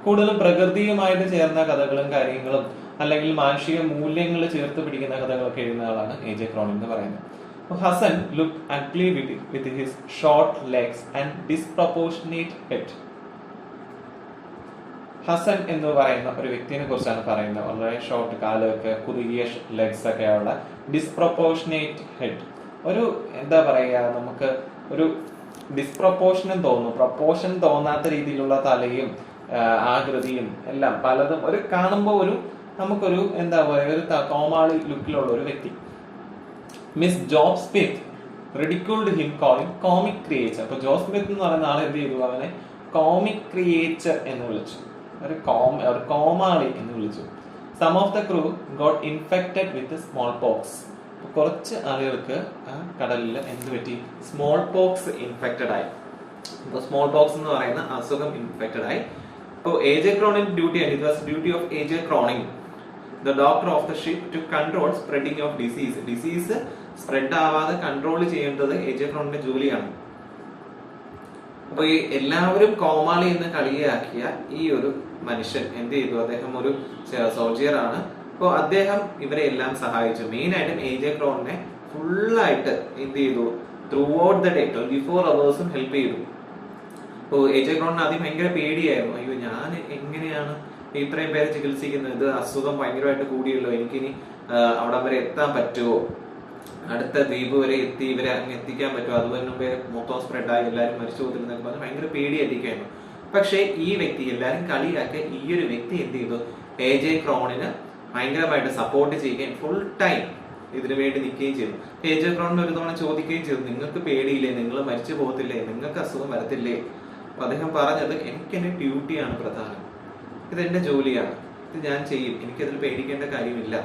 കൂടുതലും പ്രകൃതിയുമായിട്ട് ചേർന്ന കഥകളും കാര്യങ്ങളും അല്ലെങ്കിൽ മാനുഷിക മൂല്യങ്ങൾ ചേർത്ത് പിടിക്കുന്ന കഥകളൊക്കെ എഴുതുന്ന ആളാണ് AJ ക്രോണിൻ എന്ന് പറയുന്നത്. Hasan look ugly with his short legs and disproportionate head. Hasan എന്ന് പറയുന്ന ഒരു വ്യക്തിനെ കുറിച്ചാണ് പറയുന്നത്. വളരെ ഷോർട്ട് കാലൊക്കെ, കുറുകിയ ലെഗ്സ് ഒക്കെ ഉള്ള, ഡിസ്പ്രപ്പോർഷനേറ്റ് ഹെഡ്. ഒരു എന്താ പറയുക, നമുക്ക് ഒരു ഡിസ്പ്രപ്പോർഷനും തോന്നും, പ്രപ്പോർഷൻ തോന്നാത്ത രീതിയിലുള്ള തലയും ആകൃതിയും എല്ലാം പലതും ഒരു കാണുമ്പോൾ ഒരു നമുക്കൊരു എന്താ പറയുക, ഒരു കോമാളി ലുക്കിലുള്ള ഒരു വ്യക്തി. Miss Job Smith ridiculed him calling comic creature. അപ്പൊ ജോബ് സ്മിത്ത് എന്ന് പറയുന്ന ആൾ എന്ത് ചെയ്തു? അവനെ കോമിക് ക്രിയേച്ചർ എന്ന് വിളിച്ചു, ഒരു കോമാളി എന്ന് വിളിച്ചു. Some of the crew got infected with smallpox. കുറച്ച് ആളുകൾക്ക് ആ കടലിൽ എന്ത് പറ്റി? സ്മോൾ പോക്സ് ഇൻഫെക്റ്റഡ് ആയി. ഇപ്പൊ സ്മോൾ പോക്സ് എന്ന് പറയുന്ന അസുഖം ഇൻഫെക്റ്റഡ് ആയി. ഇപ്പോൾ AJ ക്രോണിൻ ഡ്യൂട്ടിയാണ്. It was duty of AJ Cronin, the doctor of the ship, to control spreading of disease. Disease spread ആവാതെ കൺട്രോൾ ചെയ്യേണ്ടത് AJ ക്രോണിന്റെ ജോലിയാണ്. അപ്പൊ ഈ എല്ലാവരും കോമാളി എന്ന് കളിയാക്കിയ ഈ ഒരു മനുഷ്യൻ എന്ത് ചെയ്തു? അദ്ദേഹം ഒരു സോൾജിയർ ആണ്. അപ്പോൾ അദ്ദേഹം ഇവരെ എല്ലാം സഹായിച്ചു. മെയിൻ ആയിട്ടും AJ ക്രോണിനെ ഫുള്ളായിട്ട് എന്ത് ചെയ്തു? Through out the day 24 hours help ചെയ്തു. അപ്പോൾ AJ ക്രോണിന് ആദ്യം ഭയങ്കര പേടിയായിരുന്നു. അയ്യോ, ഞാൻ എങ്ങനെയാണ് ഇത്രയും പേരെ ചികിത്സിക്കുന്നത്? ഇത് അസുഖം ഭയങ്കരമായിട്ട് കൂടിയല്ലോ, എനിക്കിനി അവിടെ വരെ എത്താൻ പറ്റുമോ? അടുത്ത ദ്വീപ് വരെ എത്തി ഇവരെ അങ്ങ് എത്തിക്കാൻ പറ്റുമോ? അതുപോലെ മുമ്പേ മൊത്തം സ്പ്രെഡായി എല്ലാവരും മരിച്ചു പോകുന്നതൊക്കെ പറഞ്ഞ് ഭയങ്കര പേടിയായിരിക്കായിരുന്നു. പക്ഷെ ഈ വ്യക്തി, എല്ലാവരും കളിയാക്കിയ ഈ ഒരു വ്യക്തി എന്ത് ചെയ്തു? AJ ക്രോണിന് ഭയങ്കരമായിട്ട് സപ്പോർട്ട് ചെയ്യുകയും ഫുൾ ടൈം ഇതിനു വേണ്ടി നിൽക്കുകയും ചെയ്തു. AJ ക്രോണിന് ഒരു തവണ ചോദിക്കുകയും ചെയ്തു, നിങ്ങൾക്ക് പേടിയില്ലേ? നിങ്ങൾ മരിച്ചു പോകത്തില്ലേ? നിങ്ങൾക്ക് അസുഖം വരത്തില്ലേ? അപ്പൊ അദ്ദേഹം പറഞ്ഞത്, എനിക്ക് എന്റെ ഡ്യൂട്ടിയാണ് പ്രധാനം, ഇതെന്റെ ജോലിയാണ്, ഇത് ഞാൻ ചെയ്യും, എനിക്കതിൽ പേടിക്കേണ്ട കാര്യമില്ല.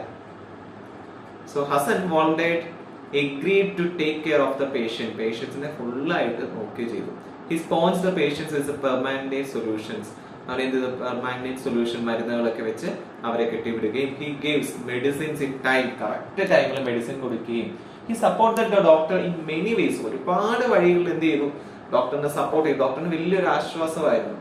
So Hasan volunteered agreed to take care of the patient. പേഷ്യൻസിനെ ഫുള്ളായിട്ട് നോക്കുകയും ചെയ്തു. He sponsors the patients as a permanent solutions. അവൻ എന്ത് പെർമാനന്റ് സൊല്യൂഷൻ മരുന്നുകളൊക്കെ വെച്ച് അവരെ കെട്ടിവിടുകയും he gives medicines in time. Correct ടൈമിൽ മെഡിസിൻ കൊടുക്കുകയും he supported the doctor in many vase. ഒരുപാട് വഴികളിൽ എന്ത് ചെയ്തു, ഡോക്ടറിനെ സപ്പോർട്ട് ചെയ്തു. ഡോക്ടറിന് വലിയൊരു ആശ്വാസമായിരുന്നു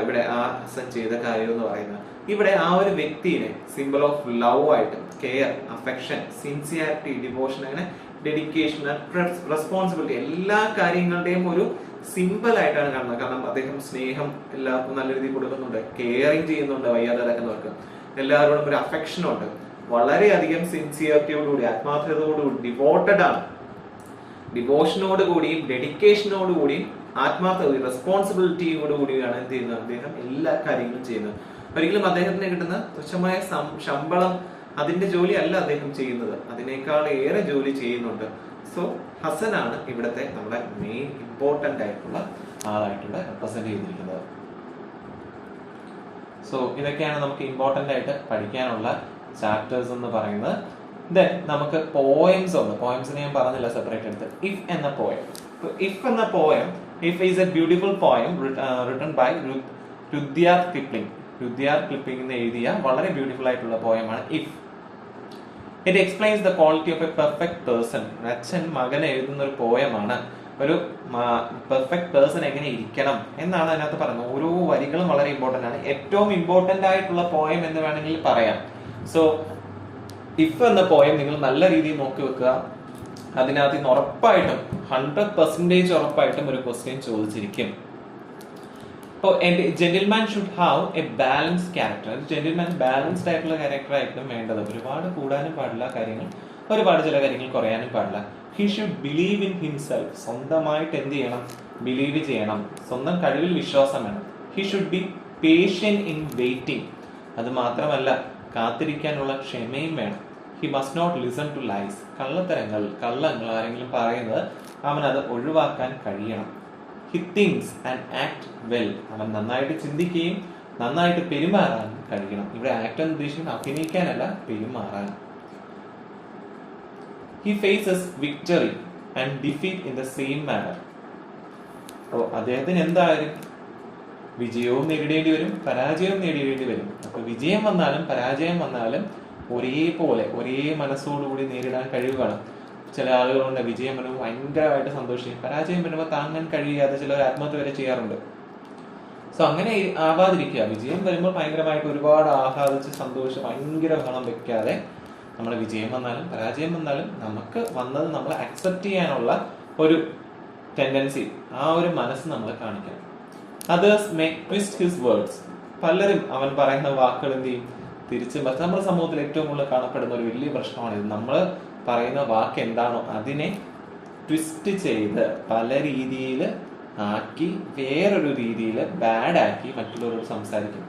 ഇവിടെ ആ ഹസൻ ചെയ്ത കാര്യം എന്ന് പറയുന്നത്. ഇവിടെ ആ ഒരു വ്യക്തിയെ സിമ്പിൾ ഓഫ് ലവ് ആയിട്ട് കെയർ, അഫെക്ഷൻ, സിൻസിയാരിറ്റി, ഡിവോഷൻ, അങ്ങനെ ഡെഡിക്കേഷൻ, റെസ്പോൺസിബിലിറ്റി, എല്ലാ കാര്യങ്ങളുടെയും ഒരു സിമ്പിൾ ആയിട്ടാണ് കാണുന്നത്. കാരണം അദ്ദേഹം സ്നേഹം എല്ലാവർക്കും നല്ല രീതിയിൽ കൊടുക്കുന്നുണ്ട്, കെയറിങ് ചെയ്യുന്നുണ്ട്, വയ്യാതെ കിടക്കുന്നവർക്ക് എല്ലാവരോടും ഒരു അഫെക്ഷൻ ഉണ്ട്, വളരെയധികം സിൻസിയറിറ്റിയോടുകൂടി, ആത്മാർത്ഥതയോടുകൂടി, ഡിവോട്ടഡ് ആണ്, ഡിവോഷനോട് കൂടിയും ഡെഡിക്കേഷനോട് കൂടിയും ആത്മാർത്ഥത, റെസ്പോൺസിബിലിറ്റിയോട് കൂടിയാണ് എന്ത് ചെയ്യുന്നത്, അദ്ദേഹം എല്ലാ കാര്യങ്ങളും ചെയ്യുന്നത്. ഒരിക്കലും അദ്ദേഹത്തിന് കിട്ടുന്ന തുച്ഛമായ ശമ്പളം, അതിന്റെ ജോലി അല്ല അദ്ദേഹം ചെയ്യുന്നത്, അതിനേക്കാൾ ഏറെ ജോലി ചെയ്യുന്നുണ്ട്. സോ ഹസനാണ് ഇവിടുത്തെ നമ്മുടെ മെയിൻ ഇമ്പോർട്ടന്റ് ആയിട്ടുള്ള ആളായിട്ടുള്ള റെപ്രസെന്റ് ചെയ്തിരിക്കുന്നത്. സോ ഇതൊക്കെയാണ് നമുക്ക് ഇമ്പോർട്ടന്റ് ആയിട്ട് പഠിക്കാനുള്ള ചാപ്റ്റേഴ്സ് എന്ന് പറയുന്നത്. ദെൻ നമുക്ക് പോയംസ് ഉണ്ട്. പോയംസിനെ ഞാൻ പറഞ്ഞില്ല സെപ്പറേറ്റ് എടുത്ത്. ഇഫ് എന്ന പോയം, ഇഫ് എന്ന പോയം, if is a beautiful poem written by Rudyard Kipling. Rudyard Kipling എഴുതിയ വളരെ ബ്യൂട്ടിഫുൾ ആയിട്ടുള്ള പോയമാണ് if. It explains the quality of a perfect person. അച്ഛൻ മകൻ എഴുതുന്ന ഒരു പോയമാണ്. ഒരു പെർഫെക്റ്റ് പേഴ്സൺ എങ്ങനെ ഇരിക്കണം എന്നാണ് അതിനകത്ത് പറയുന്നത്. ഓരോ വരികളും വളരെ ഇമ്പോർട്ടന്റ് ആണ്. ഏറ്റവും ഇമ്പോർട്ടന്റ് ആയിട്ടുള്ള പോയം എന്ന് വേണമെങ്കിൽ പറയാം. സോ ഇഫ് എന്ന പോയം നിങ്ങൾ നല്ല രീതിയിൽ നോക്കി വെക്കുക. അതിനകത്ത് നിന്ന് ഉറപ്പായിട്ടും 100% ഉറപ്പായിട്ടും ഒരു ക്വസ്റ്റ്യൻ ചോദിച്ചിരിക്കും. ഇപ്പോൾ gentleman should have A balanced character. Gentleman balanced ആയിട്ടുള്ള ക്യാരക്ടർ ആയിരിക്കും വേണ്ടത്. ഒരുപാട് കൂടാനും പാടില്ല കാര്യങ്ങൾ, ഒരുപാട് ചില കാര്യങ്ങൾ കുറയാനും പാടില്ല. He should believe in himself. സ്വന്തമായിട്ട് എന്ത് ചെയ്യണം, ബിലീവ് ചെയ്യണം. സ്വന്തം കഴിവിൽ വിശ്വാസം വേണം. He should be patient in waiting. അത് മാത്രമല്ല, കാത്തിരിക്കാനുള്ള ക്ഷമയും വേണം. He must not listen to lies. കള്ളങ്ങൾ ആരെങ്കിലും പറയുന്നത് അവൻ അത് ഒഴിവാക്കാൻ കഴിയണം. He thinks and act well. അവൻ നന്നായിട്ട് ചിന്തിക്കുകയും നന്നായിട്ട് പെരുമാറാൻ കഴിയണം. ഇവിടെ ആക്ട് എന്ന് ഉദ്ദേശിക്കുന്നത് അഭിനയിക്കാനല്ല, പെരുമാറാൻ. He faces victory and defeat in the same manner. അപ്പോൾ അദ്ദേഹത്തിന് എന്തായാലും വിജയവും നേരിടേണ്ടി വരും, പരാജയവും നേരിടേണ്ടി വരും. അപ്പൊ വിജയം വന്നാലും പരാജയം വന്നാലും ഒരേപോലെ ഒരേ മനസ്സോടുകൂടി നേരിടാൻ കഴിവ് വേണം. ചില ആളുകളുണ്ട് വിജയം വരുമ്പോൾ ഭയങ്കരമായിട്ട് സന്തോഷിക്കും, പരാജയം വരുമ്പോൾ താങ്ങാൻ കഴിയാതെ ചിലർ ആത്മഹത്യ വരെ ചെയ്യാറുണ്ട്. സോ അങ്ങനെ ആവാതിരിക്കുക. വിജയം വരുമ്പോൾ ഭയങ്കരമായിട്ട് ഒരുപാട് ആഹ്ലാദിച്ച് സന്തോഷിച്ച് ഭയങ്കര ബഹളം വെക്കാതെ, നമ്മൾ വിജയം വന്നാലും പരാജയം വന്നാലും നമുക്ക് വന്നത് നമ്മൾ അക്സെപ്റ്റ് ചെയ്യാനുള്ള ഒരു ടെൻഡൻസി, ആ ഒരു മനസ്സ് നമ്മൾ കാണിക്കണം. Others may twist his words. പലരും അവൻ പറയുന്ന വാക്കുകൾ എന്ത് ചെയ്യും, തിരിച്ച് നമ്മുടെ സമൂഹത്തിൽ ഏറ്റവും കൂടുതൽ കാണപ്പെടുന്ന ഒരു വലിയ പ്രശ്നമാണിത്. നമ്മൾ പറയുന്ന വാക്ക് എന്താണോ അതിനെ ട്വിസ്റ്റ് ചെയ്ത് പല രീതിയിൽ ആക്കി വേറൊരു രീതിയിൽ ബാഡ് ആക്കി മറ്റുള്ളവരോട് സംസാരിക്കും.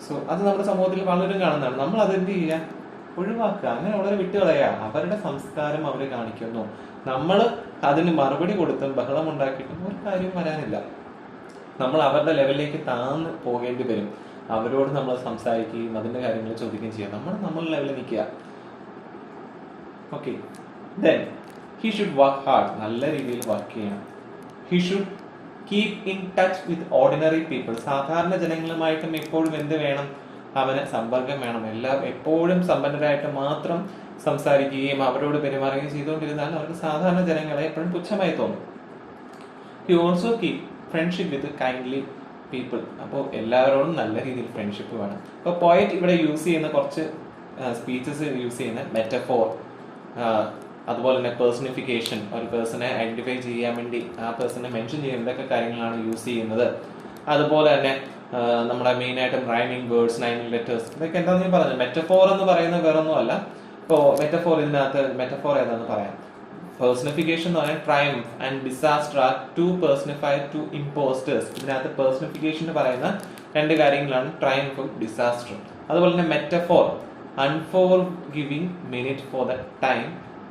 സോ അത് നമ്മുടെ സമൂഹത്തിൽ പലരും കാണുന്നതാണ്. നമ്മൾ അതെന്ത് ചെയ്യുക, ഒഴിവാക്കുക, അങ്ങനെ വളരെ വിട്ടുകളയുക. അവരുടെ സംസ്കാരം അവർ കാണിക്കുന്നു, നമ്മൾ അതിന് മറുപടി കൊടുത്തും ബഹളം ഉണ്ടാക്കിയിട്ടും ഒരു കാര്യം വരാനില്ല. നമ്മൾ അവരുടെ ലെവലിലേക്ക് താന്ന് പോകേണ്ടി വരും. അവരോട് നമ്മൾ സംസാരിക്കുകയും അതിന്റെ കാര്യങ്ങൾ ചോദിക്കുകയും ചെയ്യാം. നമ്മൾ ലെവലിൽ നിൽക്കുക. Okay. Then he should work hard. നല്ല രീതിയിൽ വർക്ക് ചെയ്യണം. He should keep in touch with ordinary people. സാധാരണ ജനങ്ങളുമായിട്ടും എപ്പോഴും എന്ത് വേണം, അവന് സമ്പർക്കം വേണം. എപ്പോഴും സമ്പന്നരായിട്ട് മാത്രം സംസാരിക്കുകയും അവരോട് പെരുമാറുകയും ചെയ്തുകൊണ്ടിരുന്നാൽ അവർക്ക് സാധാരണ ജനങ്ങളെ എപ്പോഴും പുച്ഛമായി തോന്നും. He also keep friendship with kindly people. അപ്പോൾ എല്ലാവരോടും നല്ല രീതിയിൽ ഫ്രണ്ട്ഷിപ്പ് വേണം. അപ്പോൾ പോയറ്റ് ഇവിടെ യൂസ് ചെയ്യുന്ന കുറച്ച് സ്പീച്ചസ് യൂസ് ചെയ്യുന്ന മെറ്റഫോർ, അതുപോലെ തന്നെ പേഴ്സണിഫിക്കേഷൻ, ഒരു പേഴ്സണെ ഐഡന്റിഫൈ ചെയ്യാൻ വേണ്ടി ആ പേഴ്സണെ മെൻഷൻ ചെയ്യുന്ന എന്തൊക്കെ കാര്യങ്ങളാണ് യൂസ് ചെയ്യുന്നത്. അതുപോലെ തന്നെ നമ്മുടെ മെയിൻ ആയിട്ടും റൈമിംഗ് വേർഡ്സ്, റൈമിംഗ് ലെറ്റേഴ്സ്, ഇതൊക്കെ എന്താണെന്ന് ഞാൻ പറഞ്ഞത്. മെറ്റഫോർ എന്ന് പറയുന്നത് വേറൊന്നും അല്ല. ഇപ്പോൾ മെറ്റഫോർ, ഇതിനകത്ത് മെറ്റഫോർ ഏതാണെന്ന് പറയാം. പേഴ്സണിഫിക്കേഷൻ എന്ന് പറഞ്ഞാൽ triumph and disaster are two personified two impostors. ഇതിനകത്ത് പേഴ്സണിഫിക്കേഷൻ പറയുന്ന രണ്ട് കാര്യങ്ങളാണ് ട്രയംഫും ഡിസാസ്റ്ററും. അതുപോലെ തന്നെ metaphor, unforgiving minute for the time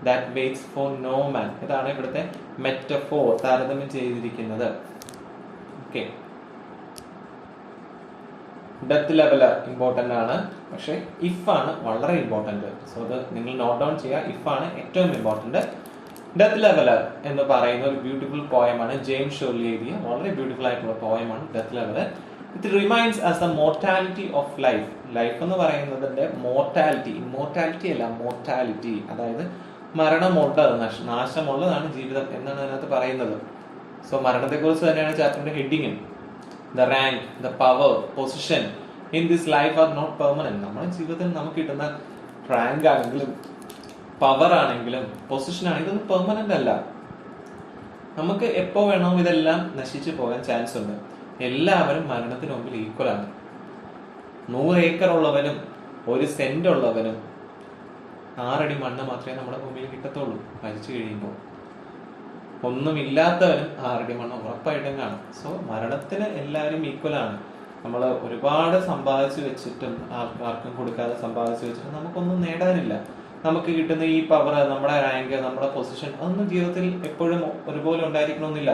that waits for no man. ഇതാണ് ഇവിടുത്തെ മെറ്റഫോർ താരതമ്യം ചെയ്തിരിക്കുന്നത്. ഓക്കെ. ഡെത്ത് ലെവൽ ഇമ്പോർട്ടന്റ് ആണ്, പക്ഷെ ഇഫ് ആണ് വളരെ ഇമ്പോർട്ടന്റ്. സോ അത് നിങ്ങൾ നോട്ട് ഡൗൺ ചെയ്യുക. ഇഫ് ആണ് ഏറ്റവും ഇമ്പോർട്ടന്റ്. ഡെത്ത് ലെവലർ എന്ന് പറയുന്ന ഒരു ബ്യൂട്ടിഫുൾ പോയമാണ്. ജെയിംസ് ഷേർലി എഴുതിയ വളരെ ബ്യൂട്ടിഫുൾ ആയിട്ടുള്ള പോയമാണ് death leveller. It reminds us the mortality of life. Life എന്ന് പറയുന്നതിന്റെ മോർട്ടാലിറ്റി, ഇമ്മോർട്ടാലിറ്റി അല്ല, മോർട്ടാലിറ്റി, അതായത് മരണമുള്ളത്, നാശമുള്ളതാണ് ജീവിതം എന്നാണ് അതിനകത്ത് പറയുന്നത്. സോ മരണത്തെക്കുറിച്ച് തന്നെയാണ് ചാപ്റ്ററിന്റെ heading. The rank, the power, position in this life are not permanent. നമ്മുടെ ജീവിതത്തിൽ നമുക്ക് കിട്ടുന്ന റാങ്ക് ആണെങ്കിലും പവർ ആണെങ്കിലും പൊസിഷൻ ആണെങ്കിലും ഇതൊന്നും പെർമനന്റ് അല്ല. നമുക്ക് എപ്പോ വേണോ ഇതെല്ലാം നശിച്ചു പോകാൻ ചാൻസ് ഉണ്ട്. എല്ലാവരും മരണത്തിന് മുമ്പിൽ ഈക്വൽ ആണ്. 100 ഏക്കർ ഉള്ളവനും 1 സെന്റ് ഉള്ളവനും 6 അടി മണ്ണ് മാത്രമേ നമ്മുടെ ഭൂമിയിൽ കിട്ടത്തുള്ളൂ മരിച്ചു കഴിയുമ്പോൾ. ഒന്നുമില്ലാത്തവനും 6 അടി മണ്ണ് ഉറപ്പായിട്ടും കാണും. സോ മരണത്തിന് എല്ലാവരും ഈക്വൽ ആണ്. നമ്മൾ ഒരുപാട് സമ്പാദിച്ചു വെച്ചിട്ടും ആർക്കും കൊടുക്കാതെ സമ്പാദിച്ചു വെച്ചിട്ടും നമുക്കൊന്നും നേടാനില്ല. നമുക്ക് കിട്ടുന്ന ഈ പവർ, നമ്മുടെ റാങ്ക്, നമ്മുടെ പൊസിഷൻ അതൊന്നും ജീവിതത്തിൽ എപ്പോഴും ഒരുപോലെ ഉണ്ടായിരിക്കണമെന്നില്ല.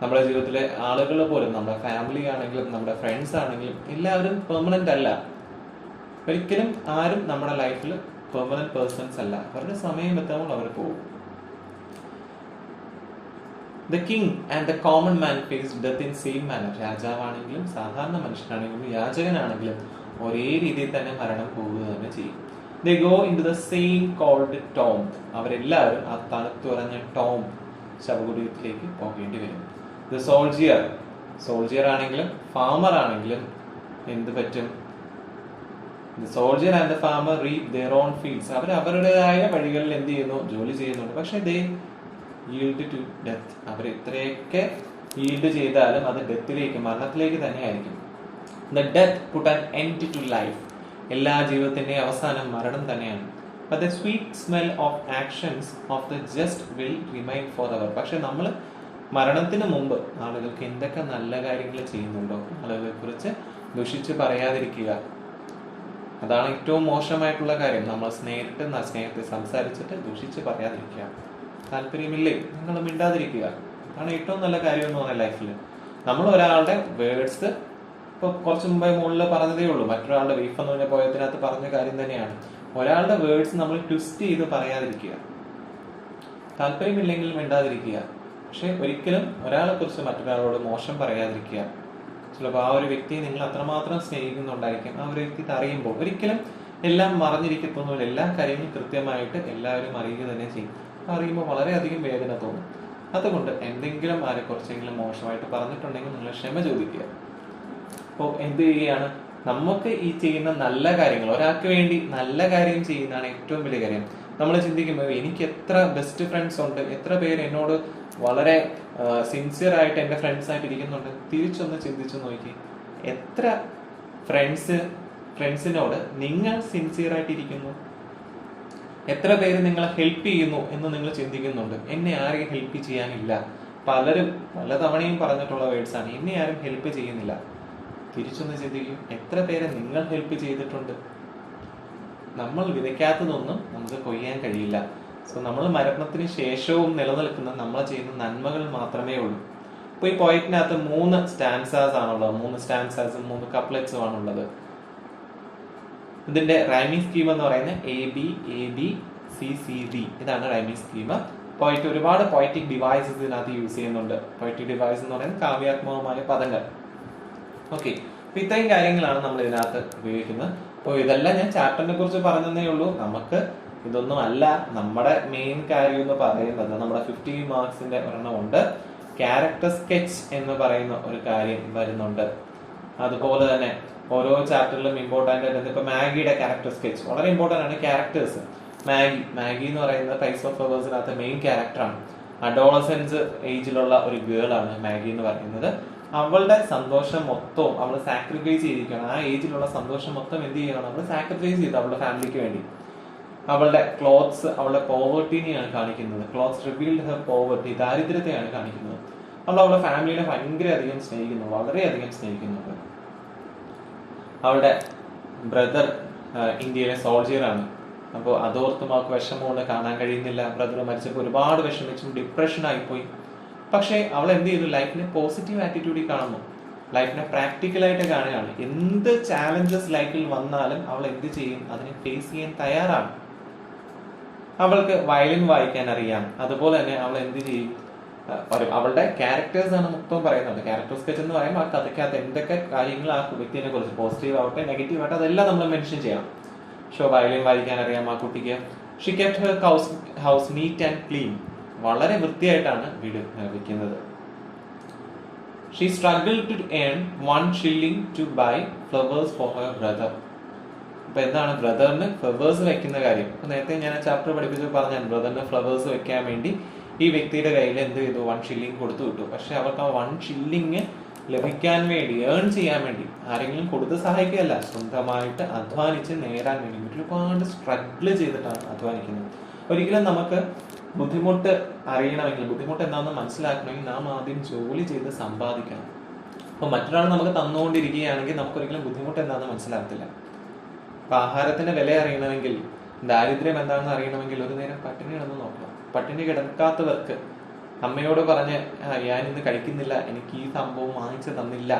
നമ്മുടെ ജീവിതത്തിലെ ആളുകൾ പോലും, നമ്മുടെ ഫാമിലി ആണെങ്കിലും നമ്മുടെ ഫ്രണ്ട്സ് ആണെങ്കിലും എല്ലാവരും പെർമനന്റ് അല്ല. ഒരിക്കലും ആരും നമ്മുടെ ലൈഫിൽ പെർമനന്റ് പേഴ്സൺസ് അല്ല. അവരുടെ സമയം എത്തുമ്പോൾ അവർ പോകും. The king and the common man face death in same manner. രാജാവാണെങ്കിലും സാധാരണ മനുഷ്യനാണെങ്കിലും യാചകനാണെങ്കിലും ഒരേ രീതിയിൽ തന്നെ മരണം പോവുക തന്നെ ചെയ്യും. They go into the same called tomb. അവരെല്ലാവരും ആ തണുത്തുറഞ്ഞ ടോം, ശവകുടീരത്തിലേക്ക് പോകേണ്ടി വരും. ദ സോൾജിയർ ആണെങ്കിലും ഫാമർ ആണെങ്കിലും എന്ത് പറ്റും? The soldier and the farmer reap their own fields. അവർ അവരുടേതായ വഴികളിൽ എന്ത് ചെയ്യുന്നു? ജോലി ചെയ്യുന്നുണ്ട്. പക്ഷെ they yield to death. അവർ ഇത്രയൊക്കെ yield ചെയ്താലും അത് ഡെത്തിലേക്ക്, മരണത്തിലേക്ക് തന്നെ ആയിരിക്കും. The death put an end to life. എല്ലാ ജീവിതത്തിന്റെ അവസാനം മരണം തന്നെയാണ്. But the sweet smell of actions of the just will remain forever. പക്ഷെ നമ്മൾ മരണത്തിന് മുമ്പ് ആളുകൾക്ക് എന്തൊക്കെ നല്ല കാര്യങ്ങൾ ചെയ്യുന്നുണ്ടോ ആളുകളെ കുറിച്ച് ദുഷിച്ച് പറയാതിരിക്കുക. അതാണ് ഏറ്റവും മോശമായിട്ടുള്ള കാര്യം. നമ്മൾ സ്നേഹത്തെ സംസാരിച്ചിട്ട് ദുഷിച്ച് പറയാതിരിക്കുക. താല്പര്യമില്ലേ, നിങ്ങൾ മിണ്ടാതിരിക്കുക. അതാണ് ഏറ്റവും നല്ല കാര്യം എന്ന് പറയുന്നത് ലൈഫിൽ. നമ്മൾ ഒരാളുടെ വേർഡ്സ്, ഇപ്പൊ കുറച്ച് മുമ്പേ മുകളിൽ പറഞ്ഞതേ ഉള്ളൂ, മറ്റൊരാളുടെ ബീഫ് എന്ന് പറഞ്ഞ പോയതിനകത്ത് പറഞ്ഞ കാര്യം തന്നെയാണ്. ഒരാളുടെ വേർഡ്സ് നമ്മൾ ട്വിസ്റ്റ് ചെയ്ത് പറയാതിരിക്കുക. താല്പര്യമില്ലെങ്കിൽ മിണ്ടാതിരിക്കുക. പക്ഷെ ഒരിക്കലും ഒരാളെ കുറിച്ച് മറ്റൊരാളോട് മോശം പറയാതിരിക്കുക. ചിലപ്പോൾ ആ ഒരു വ്യക്തിയെ നിങ്ങൾ അത്രമാത്രം സ്നേഹിക്കുന്നുണ്ടായിരിക്കും. ആ ഒരു വ്യക്തി അറിയുമ്പോൾ ഒരിക്കലും എല്ലാം മറഞ്ഞിരിക്കത്തൊന്നുമില്ല. എല്ലാ കാര്യങ്ങളും കൃത്യമായിട്ട് എല്ലാവരും അറിയുക തന്നെ ചെയ്യും. അറിയുമ്പോൾ വളരെയധികം വേദന തോന്നും. അതുകൊണ്ട് എന്തെങ്കിലും ആരെക്കുറിച്ചെങ്കിലും മോശമായിട്ട് പറഞ്ഞിട്ടുണ്ടെങ്കിൽ നിങ്ങൾ ക്ഷമ ചോദിക്കുക. അപ്പോൾ എന്ത് ചെയ്യുകയാണ്? നമുക്ക് ഈ ചെയ്യുന്ന നല്ല കാര്യങ്ങൾ, ഒരാൾക്ക് വേണ്ടി നല്ല കാര്യം ചെയ്യുന്നതാണ് ഏറ്റവും വലിയ കാര്യം. നമ്മൾ ചിന്തിക്കുമ്പോൾ എനിക്ക് എത്ര ബെസ്റ്റ് ഫ്രണ്ട്സ് ഉണ്ട്, എത്ര പേര് എന്നോട് വളരെ സിൻസിയർ ആയിട്ട് എൻ്റെ ഫ്രണ്ട്സ് ആയിട്ട് ഇരിക്കുന്നുണ്ട്. തിരിച്ചൊന്ന് ചിന്തിച്ചു നോക്കി, എത്ര ഫ്രണ്ട്സിനോട് നിങ്ങൾ സിൻസിയർ ആയിട്ട് ഇരിക്കുന്നു? എത്ര പേര് നിങ്ങളെ ഹെൽപ്പ് ചെയ്യുന്നു എന്ന് നിങ്ങൾ ചിന്തിക്കുന്നുണ്ട്? എന്നെ ആരെയും ഹെൽപ്പ് ചെയ്യാനില്ല. പലരും പല തവണയും പറഞ്ഞിട്ടുള്ള വേർഡ്സ് ആണ്, എന്നെ ആരും ഹെൽപ്പ് ചെയ്യുന്നില്ല. തിരിച്ചൊന്ന് ചിന്തിക്കും, എത്ര പേരെ നിങ്ങൾ ഹെൽപ്പ് ചെയ്തിട്ടുണ്ട്? നമ്മൾ വിതയ്ക്കാത്തതൊന്നും നമുക്ക് കൊയ്യാൻ കഴിയില്ല. സോ നമ്മൾ മരണത്തിന് ശേഷവും നിലനിൽക്കുന്ന നമ്മൾ ചെയ്യുന്ന നന്മകൾ മാത്രമേ ഉള്ളൂ. ഇപ്പൊ ഈ പോയിന്റിനകത്ത് 3 സ്റ്റാൻസാസ് ആണുള്ളത്. 3 സ്റ്റാൻസാസും 3 കപ്ലെറ്റ്സും ആണുള്ളത്. ഇതിന്റെ റൈമിംഗ് സ്കീം എന്ന് പറയുന്നത് ABABCCD. ഇതാണ് റൈമിംഗ് സ്കീം. പോയിന്റ് ഒരുപാട് പോയറ്റിക് ഡിവൈസസ് ഇതിനകത്ത് യൂസ് ചെയ്യുന്നുണ്ട്. പോയറ്റിക് ഡിവൈസ് എന്ന് പറയുന്നത് കാവ്യാത്മകമായ പദങ്ങൾ. ഓക്കെ, അപ്പൊ ഇത്രയും കാര്യങ്ങളാണ് നമ്മൾ ഇതിനകത്ത് ഉപയോഗിക്കുന്നത്. അപ്പോൾ ഇതെല്ലാം ഞാൻ ചാപ്റ്ററിനെ കുറിച്ച് പറഞ്ഞതേ ഉള്ളൂ. നമുക്ക് ഇതൊന്നും അല്ല നമ്മുടെ മെയിൻ കാര്യം എന്ന് പറയുന്നത്. നമ്മുടെ 50 മാർക്സിന്റെ ഒരെണ്ണം ഉണ്ട്. ക്യാരക്ടർ സ്കെച്ച് എന്ന് പറയുന്ന ഒരു കാര്യം വരുന്നുണ്ട്. അതുപോലെ തന്നെ ഓരോ ചാപ്റ്ററിലും ഇമ്പോർട്ടൻ്റ് ആയിട്ട് ഇപ്പൊ മാഗിയുടെ ക്യാരക്ടർ സ്കെച്ച് വളരെ ഇമ്പോർട്ടൻ്റ് ആണ്. ക്യാരക്ടേഴ്സ്, മാഗി എന്ന് പറയുന്നത് ടൈപ്സ് ഓഫ് ഫ്ലവേഴ്സിനകത്ത് മെയിൻ ക്യാരക്ടറാണ്. അഡോളസെൻസ് ഏജിലുള്ള ഒരു ഗേൾ ആണ് മാഗി എന്ന് പറയുന്നത്. അവളുടെ സന്തോഷം മൊത്തവും അവൾ സാക്രിഫൈസ് ചെയ്തിരിക്കുകയാണ്. ആ ഏജിലുള്ള സന്തോഷം മൊത്തം എന്ത് ചെയ്യണം? അവൾ സാക്രിഫൈസ് ചെയ്തു അവളുടെ ഫാമിലിക്ക് വേണ്ടി. അവളുടെ ക്ലോത്ത്സ് അവളുടെ പോവർട്ടിനെയാണ് കാണിക്കുന്നത്. ക്ലോത്ത്സ് റിവീൽഡ് ഹെർ പോവർട്ടി, ദാരിദ്ര്യത്തെയാണ് കാണിക്കുന്നത്. അവൾ അവളുടെ ഫാമിലിനെ ഭയങ്കര അധികം സ്നേഹിക്കുന്നു, വളരെയധികം സ്നേഹിക്കുന്നുണ്ട്. അവളുടെ ബ്രദർ ഇന്ത്യയിലെ സോൾജിയർ ആണ്. അപ്പോൾ അതോർത്തും അവൾക്ക് വിഷമമുണ്ട്, കാണാൻ കഴിയുന്നില്ല. ബ്രദർ മരിച്ചപ്പോൾ ഒരുപാട് വിഷമിച്ചും ഡിപ്രഷൻ ആയിപ്പോയി. പക്ഷേ അവൾ എന്ത് ചെയ്തു? ലൈഫിനെ പോസിറ്റീവ് ആറ്റിറ്റ്യൂഡിൽ കാണുന്നു, ലൈഫിനെ പ്രാക്ടിക്കലായിട്ട് കാണുകയാണ്. എന്ത് ചാലഞ്ചസ് ലൈഫിൽ വന്നാലും അവൾ എന്ത് ചെയ്യും? അതിനെ ഫേസ് ചെയ്യാൻ തയ്യാറാണ്. അവൾക്ക് വയലിൻ വായിക്കാൻ അറിയാം. അതുപോലെ തന്നെ അവൾ എന്ത് ചെയ്യും? അവളുടെ ക്യാരക്ടേഴ്സ് ആണ് മൊത്തം പറയുന്നത്. ക്യാരക്ടർ സ്കെച്ച് എന്ന് പറയുമ്പോൾ ആ കഥയ്ക്കകത്ത് എന്തൊക്കെ കാര്യങ്ങൾ ആ വ്യക്തിനെ കുറിച്ച്, പോസിറ്റീവ് ആവട്ടെ നെഗറ്റീവ് ആവട്ടെ, അതെല്ലാം നമ്മൾ മെൻഷൻ ചെയ്യണം. വയലിൻ വായിക്കാൻ അറിയാം ആ കുട്ടിക്ക്. She kept her house neat and clean. വളരെ വൃത്തിയായിട്ടാണ് വീട് വെക്കുന്നത്. She struggle to earn 1 shilling to buy flowers for her brother. അപ്പൊ എന്താണ് ബ്രദറിന് ഫ്ലവേഴ്സ് വെക്കുന്ന കാര്യം? അപ്പൊ നേരത്തെ ഞാൻ ചാപ്റ്റർ പഠിപ്പിച്ചപ്പോൾ പറഞ്ഞാൽ ബ്രദറിന് ഫ്ലവേഴ്സ് വെക്കാൻ വേണ്ടി ഈ വ്യക്തിയുടെ കയ്യിൽ എന്ത് ചെയ്തു? 1 shilling കൊടുത്തു വിട്ടു. പക്ഷെ അവർക്ക് ആ 1 shilling ലഭിക്കാൻ വേണ്ടി, ഏൺ ചെയ്യാൻ വേണ്ടി ആരെങ്കിലും കൊടുത്ത് സഹായിക്കുകയല്ല, സ്വന്തമായിട്ട് അധ്വാനിച്ച് നേടാൻ വേണ്ടി ഒരുപാട് സ്ട്രഗിൾ ചെയ്തിട്ടാണ് അധ്വാനിക്കുന്നത്. ഒരിക്കലും നമുക്ക് ബുദ്ധിമുട്ട് അറിയണമെങ്കിൽ, ബുദ്ധിമുട്ട് എന്താണെന്ന് മനസ്സിലാക്കണമെങ്കിൽ നാം ആദ്യം ജോലി ചെയ്ത് സമ്പാദിക്കണം. അപ്പൊ മറ്റൊരാൾ നമുക്ക് തന്നുകൊണ്ടിരിക്കുകയാണെങ്കിൽ നമുക്കൊരിക്കലും ബുദ്ധിമുട്ട് എന്താണെന്ന് മനസ്സിലാകത്തില്ല. അപ്പൊ ആഹാരത്തിന്റെ വില അറിയണമെങ്കിൽ, ദാരിദ്ര്യം എന്താണെന്ന് അറിയണമെങ്കിൽ ഒരു നേരം പട്ടിണി കിടന്ന് നോക്കണം. പട്ടിണി കിടക്കാത്തവർക്ക് അമ്മയോട് പറഞ്ഞ് ഞാൻ ഇന്ന് കഴിക്കുന്നില്ല, എനിക്ക് ഈ സംഭവം വാങ്ങിച്ചു തന്നില്ല,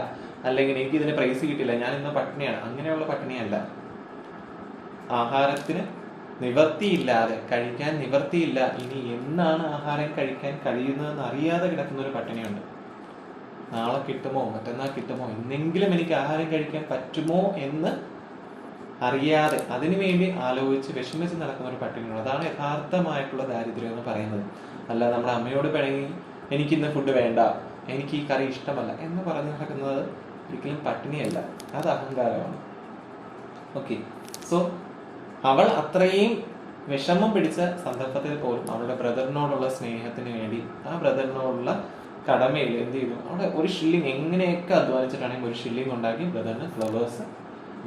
അല്ലെങ്കിൽ എനിക്ക് ഇതിന് പ്രൈസ് കിട്ടില്ല, ഞാൻ ഇന്ന് പട്ടിണിയാണ്, അങ്ങനെയുള്ള പട്ടിണിയല്ല. ആഹാരത്തിന് നിവർത്തിയില്ലാതെ, കഴിക്കാൻ നിവർത്തിയില്ല, ഇനി എന്നാണ് ആഹാരം കഴിക്കാൻ കഴിയുന്നതെന്ന് അറിയാതെ കിടക്കുന്ന ഒരു പട്ടിണിയുണ്ട്. നാളെ കിട്ടുമോ, മറ്റന്നാൾ കിട്ടുമോ, എന്നെങ്കിലും എനിക്ക് ആഹാരം കഴിക്കാൻ പറ്റുമോ എന്ന് അറിയാതെ അതിനുവേണ്ടി ആലോചിച്ച് വിഷമിച്ച് നടക്കുന്ന ഒരു പട്ടിണിയുണ്ട്. അതാണ് യഥാർത്ഥമായിട്ടുള്ള ദാരിദ്ര്യം എന്ന് പറയുന്നത്. അല്ല നമ്മുടെ അമ്മയോട് പിണങ്ങി എനിക്കിന്ന് ഫുഡ് വേണ്ട, എനിക്ക് ഈ കറി ഇഷ്ടമല്ല എന്ന് പറഞ്ഞു നടക്കുന്നത് ഒരിക്കലും പട്ടിണിയല്ല, അത് അഹങ്കാരമാണ്. ഓക്കെ, സോ അവൾ അത്രയും വിഷമം പിടിച്ച സന്ദർഭത്തിൽ പോലും അവളുടെ ബ്രദറിനോടുള്ള സ്നേഹത്തിന് വേണ്ടി, ആ ബ്രദറിനോടുള്ള കടമയിൽ എന്ത് ചെയ്തു? അവിടെ 1 shilling എങ്ങനെയൊക്കെ അധ്വാനിച്ചിട്ടാണെങ്കിൽ 1 shilling ഉണ്ടാക്കി ബ്രദറിന് ഫ്ലവേഴ്സ്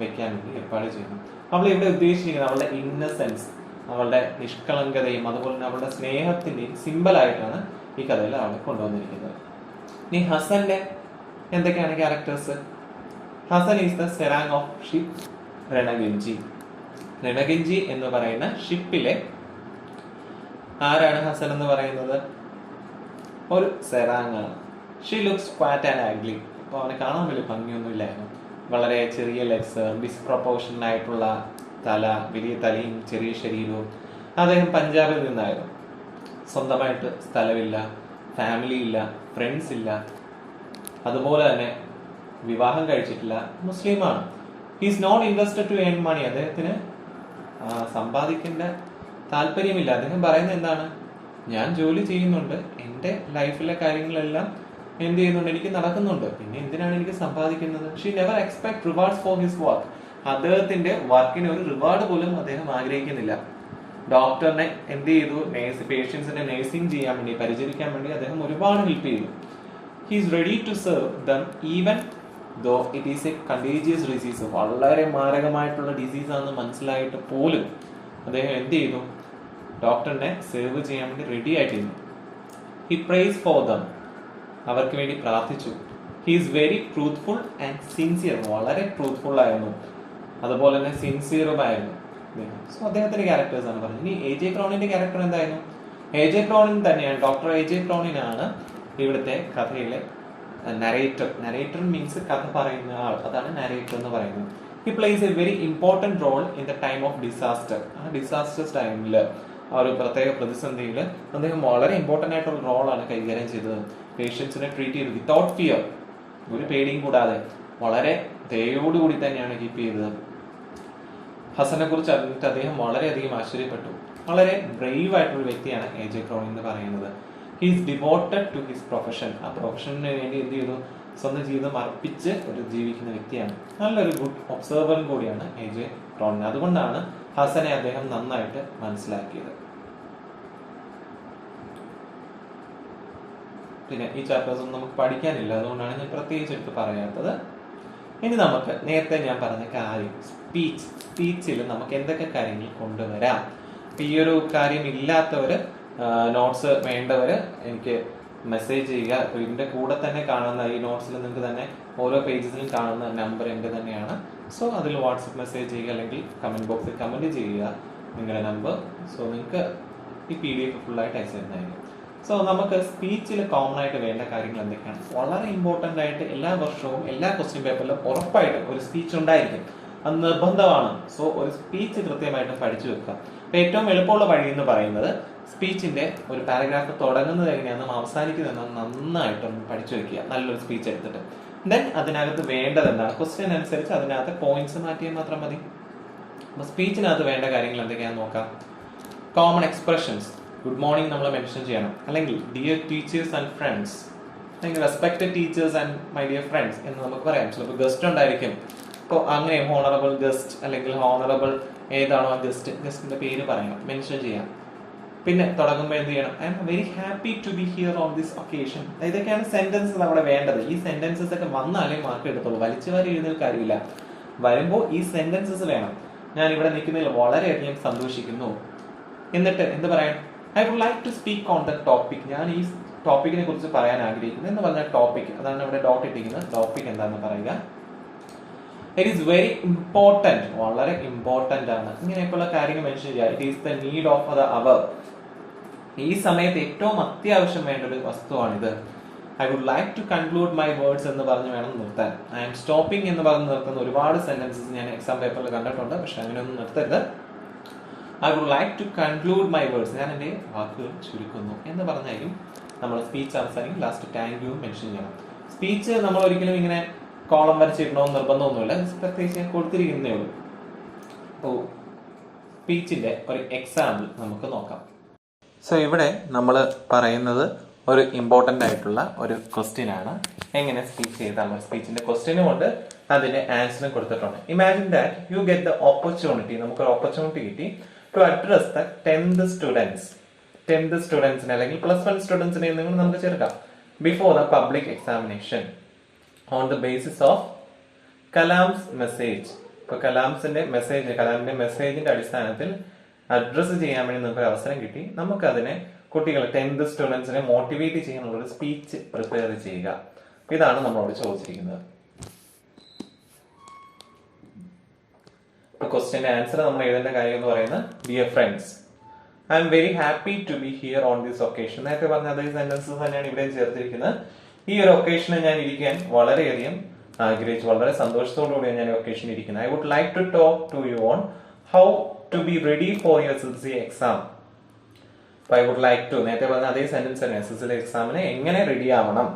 വെക്കാൻ വേണ്ടി ഏർപ്പാട് ചെയ്യുന്നു. അവൾ ഇവിടെ ഉദ്ദേശിക്കുന്നത് അവളുടെ ഇന്നസെൻസ്, അവളുടെ നിഷ്കളങ്കതയും അതുപോലെ തന്നെ അവളുടെ സ്നേഹത്തിന്റെയും സിമ്പിളായിട്ടാണ് ഈ കഥയിൽ അവളെ കൊണ്ടുവന്നിരിക്കുന്നത്. ഇനി ഹസന്റെ എന്തൊക്കെയാണ് characters? Hasan is the serang of ship Ranganchi. Ranganchi എന്ന് പറയുന്ന ഷിപ്പിലെ ആരാണ് ഹസൻ എന്ന് പറയുന്നത്? ഒരു സെറാങ് ആണ്. She looks squat and ugly. അപ്പൊ അവനെ കാണാൻ വലിയ ഭംഗിയൊന്നും ഇല്ലായിരുന്നു. വളരെ ചെറിയ ലെഗ്സ്, ഡിസ്പ്രപ്പോർഷണൽ ആയിട്ടുള്ള തല, വലിയ തലയും ചെറിയ ശരീരവും. അദ്ദേഹം പഞ്ചാബിൽ നിന്നായിരുന്നു. സ്വന്തമായിട്ട് സ്ഥലമില്ല, ഫാമിലി ഇല്ല, ഫ്രണ്ട്സ് ഇല്ല, അതുപോലെ തന്നെ വിവാഹം കഴിച്ചിട്ടില്ല, മുസ്ലിമാണ്. He's not interested to earn money. അദ്ദേഹത്തിന് സമ്പാദിക്കേണ്ട താല്പര്യമില്ല. അദ്ദേഹം പറയുന്നത് എന്താണ്? ഞാൻ ജോലി ചെയ്യുന്നുണ്ട്, എൻ്റെ ലൈഫിലെ കാര്യങ്ങളെല്ലാം എന്ത് ചെയ്യുന്നുണ്ട്, എനിക്ക് നടക്കുന്നുണ്ട്, പിന്നെ എന്തിനാണ് എനിക്ക് സമ്പാദിക്കുന്നത്? She never expect rewards for his work. അദ്ദേഹത്തിന്റെ വർക്കിന് ഒരു റിവാർഡ് പോലും അദ്ദേഹം ആഗ്രഹിക്കുന്നില്ല. ഡോക്ടറിനെ എന്ത് ചെയ്തു? പേഷ്യൻസിനെ നഴ്സിംഗ് ചെയ്യാൻ വേണ്ടി, പരിചരിക്കാൻ വേണ്ടി അദ്ദേഹം ഒരുപാട് ഹെൽപ്പ് ചെയ്തു. He is ready to serve them even though it is a contagious disease. വളരെ മാരകമായിട്ടുള്ള ഡിസീസ് ആണെന്ന് മനസ്സിലായിട്ട് പോലും അദ്ദേഹം എന്ത് ചെയ്തു? ഡോക്ടറിനെ സേവ് ചെയ്യാൻ വേണ്ടി റെഡി ആയിട്ടിരുന്നു. He prays for them. അവർക്ക് വേണ്ടി പ്രാർത്ഥിച്ചു. He is very truthful and sincere. വളരെ ട്രൂത്ത്ഫുൾ ആയിരുന്നു, അതുപോലെ തന്നെ സിൻസിയറുമായിരുന്നു. സോ അദ്ദേഹത്തിന്റെ ക്യാരക്ടേഴ്സ് ആണ് പറഞ്ഞത്. ഇനി എ ജെ ക്രോണിന്റെ ക്യാരക്ടർ എന്തായിരുന്നു? എ ജെ ക്രോണിൻ തന്നെയാണ്, ഡോക്ടർ എ ജെ ക്രോണിനാണ് ഇവിടുത്തെ കഥയിലെ നരേറ്റർ. നരേറ്റർ മീൻസ് കഥ പറയുന്ന ആൾ, അതാണ് നരേറ്റർ എന്ന് പറയുന്നത്. He plays a very important role in the time of disaster. ആ ഡിസാസ്റ്റർ ടൈമിൽ, ആ ഒരു പ്രത്യേക പ്രതിസന്ധിയിൽ അദ്ദേഹം വളരെ ഇമ്പോർട്ടന്റ് ആയിട്ടുള്ള റോളാണ് കൈകാര്യം ചെയ്തത്. പേഷ്യൻസിനെ ട്രീറ്റ് ചെയ്ത് വിത്തൗട്ട് ഫിയർ, ഒരു പേടിയും കൂടാതെ വളരെ ദയോടുകൂടി തന്നെയാണ് കീപ്പ് ചെയ്തത്. ഹസനെ കുറിച്ച് അറിഞ്ഞിട്ട് അദ്ദേഹം വളരെയധികം ആശ്ചര്യപ്പെട്ടു. വളരെ ബ്രേവ് ആയിട്ടുള്ള വ്യക്തിയാണ് എ ജെ ക്രോണിൻ എന്ന് പറയുന്നത്. He is devoted to his profession. ആ പ്രൊഫഷന് വേണ്ടി എന്ത് ചെയ്തു? സ്വന്തം ജീവിതം അർപ്പിച്ച് ഒരു ജീവിക്കുന്ന വ്യക്തിയാണ്. നല്ലൊരു ഗുഡ് ഒബ്സർവറും കൂടിയാണ് എ ജെ ക്രോണിൻ. അതുകൊണ്ടാണ് ഹസനെ അദ്ദേഹം നന്നായിട്ട് മനസ്സിലാക്കിയത്. പിന്നെ ഈ ചാപ്റ്റേഴ്സ് ഒന്നും നമുക്ക് പഠിക്കാനില്ല, അതുകൊണ്ടാണ് ഞാൻ പ്രത്യേകിച്ച് എടുത്ത് പറയാത്തത്. ഇനി നമുക്ക് നേരത്തെ ഞാൻ പറഞ്ഞ കാര്യം, സ്പീച്ചിൽ നമുക്ക് എന്തൊക്കെ കാര്യങ്ങൾ കൊണ്ടുവരാം. ഈ ഒരു കാര്യം ഇല്ലാത്തവര്, നോട്ട്സ് വേണ്ടവര് എനിക്ക് മെസ്സേജ് ചെയ്യുക. ഇതിന്റെ കൂടെ തന്നെ കാണുന്ന ഈ നോട്ട്സിൽ നിങ്ങൾക്ക് തന്നെ ഓരോ പേജസിലും കാണുന്ന നമ്പർ എൻ്റെ തന്നെയാണ്. സോ അതിൽ വാട്സപ്പ് മെസ്സേജ് ചെയ്യുക, അല്ലെങ്കിൽ കമന്റ് ബോക്സിൽ കമന്റ് ചെയ്യുക നിങ്ങളുടെ നമ്പർ. സോ നിങ്ങൾക്ക് ഈ PDF ഫുള്ളായിട്ട് അയച്ചു തരുന്നതായിരിക്കും. സോ നമുക്ക് സ്പീച്ചിൽ കോമൺ ആയിട്ട് വേണ്ട കാര്യങ്ങൾ എന്തൊക്കെയാണ്? വളരെ ഇമ്പോർട്ടൻ്റ് ആയിട്ട് എല്ലാ വർഷവും എല്ലാ ക്വസ്റ്റ്യൻ പേപ്പറിലും ഉറപ്പായിട്ടും ഒരു സ്പീച്ച് ഉണ്ടായിരിക്കും, അത് നിർബന്ധമാണ്. സോ ഒരു സ്പീച്ച് കൃത്യമായിട്ടും പഠിച്ചു വെക്കുക. അപ്പൊ ഏറ്റവും എളുപ്പമുള്ള വഴി എന്ന് പറയുന്നത് സ്പീച്ചിന്റെ ഒരു പാരഗ്രാഫ് തുടങ്ങുന്നത് എങ്ങനെയാണെന്നും അവസാനിക്കുന്നതെന്നും നന്നായിട്ടൊന്ന് പഠിച്ചു വെക്കുക, നല്ലൊരു സ്പീച്ച് എടുത്തിട്ട്. ദെൻ അതിനകത്ത് വേണ്ടത് എന്താണ്? ക്വസ്റ്റ്യൻ അനുസരിച്ച് അതിനകത്ത് പോയിന്റ്സ് മാറ്റിയാൽ മാത്രം മതി. അപ്പൊ സ്പീച്ചിനകത്ത് വേണ്ട കാര്യങ്ങൾ എന്തൊക്കെയാണെന്ന് നോക്കാം. കോമൺ എക്സ്പ്രഷൻസ്, ഗുഡ് മോർണിംഗ് നമ്മൾ മെൻഷൻ ചെയ്യണം, അല്ലെങ്കിൽ ഡിയർ ടീച്ചേഴ്സ് ആൻഡ് ഫ്രണ്ട്സ്, അല്ലെങ്കിൽ respected teachers and my dear friends എന്ന് നമുക്ക് പറയാം. ചിലപ്പോൾ ഗസ്റ്റ് ഉണ്ടായിരിക്കും, അപ്പോൾ അങ്ങനെ ഹോണറബിൾ ഗസ്റ്റ് അല്ലെങ്കിൽ ഹോണറബിൾ ഏതാണോ ആ ഗസ്റ്റിന്റെ പേര് പറയണം, മെൻഷൻ ചെയ്യാം. പിന്നെ തുടങ്ങുമ്പോൾ എന്ത് ചെയ്യണം? I am very happy to be here on this occasion. ഇതൊക്കെയാണ് സെന്റൻസസ് അവിടെ വേണ്ടത്. ഈ സെന്റൻസസ് ഒക്കെ വന്നാലേ മാർക്ക് എടുത്തുള്ളൂ. വലിച്ചുവാരി എഴുതുന്ന കാര്യമില്ല. വരുമ്പോൾ ഈ സെന്റൻസസ് വേണം. ഞാൻ ഇവിടെ നിൽക്കുന്നതിൽ വളരെയധികം സന്തോഷിക്കുന്നു. എന്നിട്ട് എന്ത് പറയാം? I would like to speak on the topic. ഞാൻ ഈ ടോപ്പിക്കിനെ കുറിച്ച് പറയാൻ ആഗ്രഹിക്കുന്നു എന്ന് പറഞ്ഞാൽ ടോപ്പിക്, അതാണ് ഇവിടെ ഡോട്ട് ഇട്ടിരിക്കുന്നത്. ടോപ്പിക് എന്താണെന്ന് പറയുക. ഇറ്റ് ഈസ് വെരി ഇമ്പോർട്ടൻറ്റ്, വളരെ ഇമ്പോർട്ടൻ്റ് ആണ്. ഇങ്ങനെയൊക്കെയുള്ള കാര്യങ്ങൾ മെൻഷൻ ചെയ്യുക. It is the need of the hour. ഈ സമയത്ത് ഏറ്റവും അത്യാവശ്യം വേണ്ട ഒരു വസ്തുവാണിത്. I would like to conclude my words എന്ന് പറഞ്ഞ് വേണം നിർത്താൻ. ഐ എം സ്റ്റോപ്പിംഗ് എന്ന് പറഞ്ഞ് നിർത്തുന്ന ഒരുപാട് സെന്റൻസസ് ഞാൻ എക്സാം പേപ്പറിൽ കണ്ടിട്ടുണ്ട്. പക്ഷെ അങ്ങനെയൊന്നും നിർത്തരുത്. I would like to conclude my words, ഞാൻ എൻ്റെ വാക്കുകൾ ചുരുക്കുന്നു എന്ന് പറഞ്ഞായിരിക്കും നമ്മൾ സ്പീച്ച് അവസാനിക്കും. ലാസ്റ്റ് താങ്ക് യു മെൻഷൻ ചെയ്യണം. സ്പീച്ച് നമ്മൾ ഒരിക്കലും ഇങ്ങനെ കോളം വരച്ചിടണമെന്ന് നിർബന്ധമൊന്നുമില്ല. പ്രത്യേകിച്ച് ഞാൻ കൊടുത്തിരിക്കുന്നേ ഉള്ളൂ. അപ്പോൾ സ്പീച്ചിന്റെ ഒരു എക്സാമ്പിൾ നമുക്ക് നോക്കാം. സോ ഇവിടെ നമ്മൾ പറയുന്നത് ഒരു ഇമ്പോർട്ടൻ്റ് ആയിട്ടുള്ള ഒരു ക്വസ്റ്റ്യൻ ആണ്. എങ്ങനെ സ്പീച്ച് ചെയ്താൽ മതി. സ്പീച്ചിന്റെ ക്വസ്റ്റ്യനും ഉണ്ട്, അതിന്റെ ആൻസറും കൊടുത്തിട്ടുണ്ട്. Imagine that you get the opportunity, നമുക്കൊരു ഓപ്പർച്യൂണിറ്റി കിട്ടി to address the 10th students. 10th സ്റ്റുഡൻസിനെ അല്ലെങ്കിൽ +1 സ്റ്റുഡൻസിനെ നിങ്ങൾ നമുക്ക് ചേർക്കാം. Before the public examination on the basis of Kalam's message. ഇപ്പൊ കലാമിന്റെ മെസ്സേജിന്റെ അടിസ്ഥാനത്തിൽ അഡ്രസ് ചെയ്യാൻ വേണ്ടി നമുക്ക് അവസരം കിട്ടി. നമുക്ക് അതിനെ കുട്ടികളെ 10th സ്റ്റുഡൻസിനെ മോട്ടിവേറ്റ് ചെയ്യാനുള്ള ഒരു സ്പീച്ച് പ്രിപ്പയർ ചെയ്യുക. ഇതാണ് നമ്മളോട് ചോദിച്ചിരിക്കുന്നത്. ക്വസ്റ്റ്യന്റെ ആൻസർ നമ്മൾ എഴുതേണ്ട കാര്യം എന്ന് പറയുന്നത് dear friends, I am very happy to be here on this occasion. നേരത്തെ പറഞ്ഞ അതേ സെന്റൻസസ് തന്നെയാണ് ഇവിടെ ചേർത്തിരിക്കുന്നത്. ഈ ഒരു ഒക്കേഷനിൽ ഞാൻ ഇരിക്കാൻ വളരെയധികം ആഗ്രഹിച്ചു, വളരെ സന്തോഷത്തോടുകൂടിയാണ് ഞാൻ ഒക്കേഷൻ ഇരിക്കുന്നത്. I would like to talk to you on how to be ready for your SSLC exam. I would like to, നേരത്തെ പറഞ്ഞ അതേ സെന്റൻസ് തന്നെ, SSLC എക്സാമിന് എങ്ങനെ റെഡി ആവണം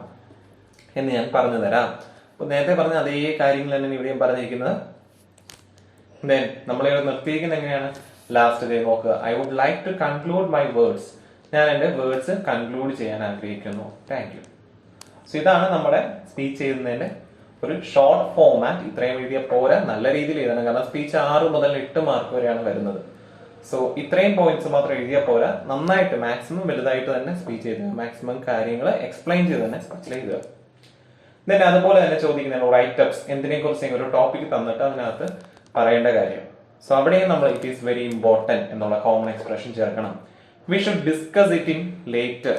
എന്ന് ഞാൻ പറഞ്ഞു തരാം. അപ്പൊ നേരത്തെ പറഞ്ഞ അതേ കാര്യങ്ങൾ തന്നെ ഇവിടെയും പറഞ്ഞിരിക്കുന്നത്. ദെൻ നമ്മളിവിടെ നിർത്തിയിരിക്കുന്നത് എങ്ങനെയാണ്? ലാസ്റ്റ് ഡേ നോക്കുക. I would like to conclude my words. ഞാൻ എന്റെ വേർഡ്സ് കൺക്ലൂഡ് ചെയ്യാൻ ആഗ്രഹിക്കുന്നു. Thank you. സോ ഇതാണ് നമ്മുടെ സ്പീച്ച് ചെയ്യുന്നതിന്റെ ഒരു ഷോർട്ട് ഫോർമാറ്റ്. ഇത്രയും എഴുതിയ പോരാ, നല്ല രീതിയിൽ എഴുതണം. കാരണം സ്പീച്ച് 6 മുതൽ 8 മാർക്ക് വരെയാണ് വരുന്നത്. സോ ഇത്രയും പോയിന്റ്സ് മാത്രം എഴുതിയാൽ പോരാ, നന്നായിട്ട് മാക്സിമം വലുതായിട്ട് തന്നെ സ്പീച്ച് ചെയ്തുക. മാക്സിമം കാര്യങ്ങൾ എക്സ്പ്ലെയിൻ ചെയ്ത് തന്നെ സ്പീച്ച് എഴുതുക. ദെൻ അതുപോലെ തന്നെ ചോദിക്കുന്ന റൈറ്റപ്സ്, എന്തിനെ കുറിച്ച് ഒരു ടോപ്പിക് തന്നിട്ട് അതിനകത്ത് പറയേണ്ട കാര്യം. സോ അവിടെയും നമ്മൾ ഇറ്റ് ഈസ് വെരി ഇമ്പോർട്ടൻറ്റ് എന്നുള്ള കോമൺ എക്സ്പ്രഷൻ ചേർക്കണം. We should discuss it in later,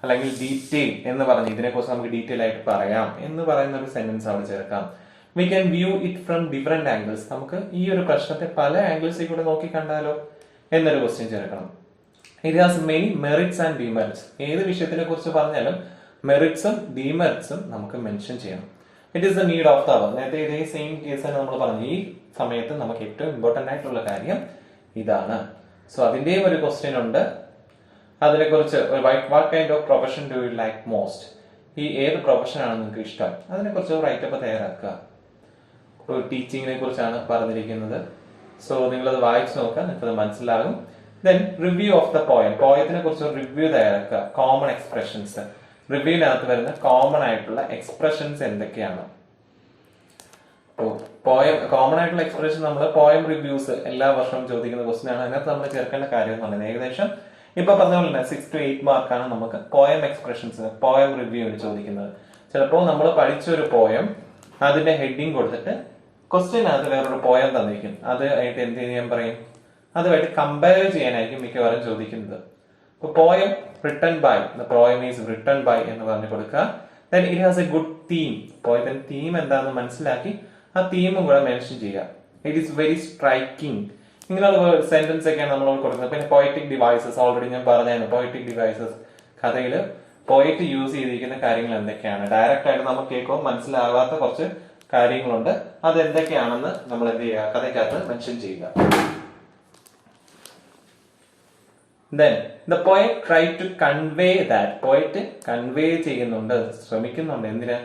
അല്ലെങ്കിൽ ഡീറ്റെയിൽ എന്ന് പറഞ്ഞ് ഇതിനെക്കുറിച്ച് നമുക്ക് ഡീറ്റെയിൽ ആയിട്ട് പറയാം എന്ന് പറയുന്ന ഒരു സെന്റൻസ് അവിടെ ചേർക്കാം. We can view it from different angles. നമുക്ക് ഈ ഒരു പ്രശ്നത്തെ പല ആംഗിൾസിൽ കൂടെ നോക്കി കണ്ടാലോ എന്നൊരു ക്വസ്റ്റ്യൻ ചേർക്കണം. It has many merits and demerits. ഏത് വിഷയത്തിനെ കുറിച്ച് പറഞ്ഞാലും മെറിറ്റ്സും ഡിമെറിറ്റ്സും നമുക്ക് മെൻഷൻ ചെയ്യണം. It is the need of the hour. നേരത്തെ ഇതേ സെയിം കേസാണ് നമ്മൾ പറഞ്ഞു. ഈ സമയത്ത് നമുക്ക് ഏറ്റവും ഇമ്പോർട്ടന്റ് ആയിട്ടുള്ള കാര്യം ഇതാണ്. സോ അതിന്റെയും ഒരു ക്വസ്റ്റ്യൻ ഉണ്ട്. അതിനെക്കുറിച്ച് what kind of profession do you like most. ഈ ഏത് പ്രൊഫഷനാണ് നിങ്ങൾക്ക് ഇഷ്ടം, അതിനെക്കുറിച്ച് റൈറ്റപ്പ് തയ്യാറാക്കുക. ഒരു ടീച്ചിങ്ങിനെ കുറിച്ചാണ് പറഞ്ഞിരിക്കുന്നത്. സോ നിങ്ങളത് വായിച്ചു നോക്കുക, നിങ്ങൾക്കത് മനസ്സിലാകും. Then review of the poem. പോയത്തിനെ കുറിച്ച് റിവ്യൂ തയ്യാറാക്കുക. കോമൺ എക്സ്പ്രഷൻസ്, റിവ്യൂവിനകത്ത് വരുന്ന കോമൺ ആയിട്ടുള്ള എക്സ്പ്രഷൻസ് എന്തൊക്കെയാണ്. പോയം കോമൺ ആയിട്ടുള്ള എക്സ്പ്രഷൻ നമ്മൾ പോയം റിവ്യൂസ് എല്ലാ വർഷവും ചോദിക്കുന്ന ക്വസ്റ്റ്യൻ ആണ്. അതിനകത്ത് നമ്മൾ ചേർക്കേണ്ട കാര്യം എന്ന് പറയുന്നത് ഏകദേശം ഇപ്പൊ പറഞ്ഞ പോലെ തന്നെ 6 to 8 മാർക്കാണ് നമുക്ക് പോയം എക്സ്പ്രഷൻസ്, പോയം റിവ്യൂവിന് ചോദിക്കുന്നത്. ചിലപ്പോൾ നമ്മൾ പഠിച്ചൊരു പോയം അതിന്റെ ഹെഡിങ് കൊടുത്തിട്ട് ക്വസ്റ്റ്യനകത്ത് വേറൊരു പോയം തന്നിരിക്കും. അത് ആയിട്ട് എന്ത് ചെയ്യാൻ പറയും, അതുമായിട്ട് കമ്പയർ ചെയ്യാനായിരിക്കും മിക്കവാറും ചോദിക്കുന്നത്. ഇപ്പൊ poem written by, the poem is written by എന്ന് പറഞ്ഞു കൊടുക്കുക. Then it has a good theme. പോയത്തിന്റെ തീം എന്താണെന്ന് മനസ്സിലാക്കി ആ തീമും കൂടെ മെൻഷൻ ചെയ്യുക. It is very striking. ഇങ്ങനെയുള്ള സെന്റൻസ് ഒക്കെയാണ് നമ്മൾ കൊടുക്കുന്നത്. പിന്നെ പോയറ്റിക് ഡിവൈസസ്, ഓൾറെഡി ഞാൻ പറഞ്ഞായിരുന്നു. പോയറ്റിക് ഡിവൈസസ്, കഥയിൽ പോയറ്റ് യൂസ് ചെയ്തിരിക്കുന്ന കാര്യങ്ങൾ എന്തൊക്കെയാണ്. ഡയറക്റ്റ് ആയിട്ട് നമുക്ക് കേൾക്കുമ്പോൾ മനസ്സിലാകാത്ത കുറച്ച് കാര്യങ്ങളുണ്ട്. അത് എന്തൊക്കെയാണെന്ന് നമ്മൾ എന്ത് ചെയ്യുക, കഥയ്ക്കകത്ത് മെൻഷൻ ചെയ്യുക. Then the poet tried to convey that. Poet convey ചെയ്യുന്നുണ്ട്, ശ്രമിക്കുന്നുണ്ട്. എന്തിനാ?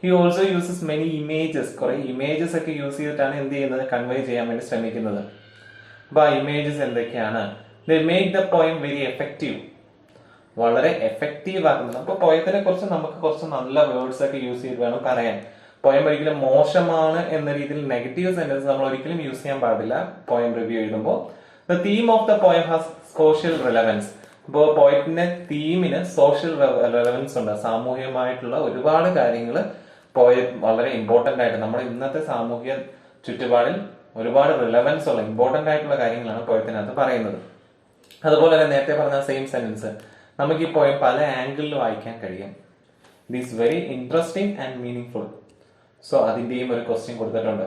He also uses many images. കുറെ ഇമേജസ് ഒക്കെ യൂസ് ചെയ്തിട്ടാണ് എന്ത് ചെയ്യുന്നത്, കൺവേ ചെയ്യാൻ വേണ്ടി ശ്രമിക്കുന്നത്. അപ്പൊ ആ ഇമേജസ് എന്തൊക്കെയാണ്? They make the poem very effective. വളരെ എഫക്റ്റീവ് ആക്കുന്നത്. അപ്പൊ പോയത്തിനെ കുറിച്ച് നമുക്ക് കുറച്ച് നല്ല വേർഡ്സ് ഒക്കെ യൂസ് ചെയ്ത് വേണം പറയാൻ. പോയം ഒരിക്കലും മോശമാണ് എന്ന രീതിയിൽ നെഗറ്റീവ് സെന്റൻസ് നമ്മൾ ഒരിക്കലും യൂസ് ചെയ്യാൻ പാടില്ല പോയം റിവ്യൂ എഴുതുമ്പോൾ. The theme of the poem has social relevance. ഇപ്പോ പോയറ്റിന്റെ തീമിന് സോഷ്യൽ റെലവൻസ് ഉണ്ട്. സാമൂഹികമായിട്ടുള്ള ഒരുപാട് കാര്യങ്ങൾ പോയം വളരെ ഇമ്പോർട്ടന്റ് ആയിട്ട് നമ്മുടെ ഇന്നത്തെ സാമൂഹിക ചുറ്റുപാടിൽ ഒരുപാട് റിലവൻസ് ഉള്ള ഇമ്പോർട്ടന്റ് ആയിട്ടുള്ള കാര്യങ്ങളാണ് പോയത്തിനകത്ത് പറയുന്നത്. അതുപോലെ തന്നെ നേരത്തെ പറഞ്ഞ സെയിം സെന്റൻസ് നമുക്ക് ഈ പോയം പല ആംഗിളിൽ വായിക്കാൻ കഴിയും. It is very interesting and meaning full. So അതിന്റെയും ഒരു ക്വസ്റ്റ്യൻ കൊടുത്തിട്ടുണ്ട്.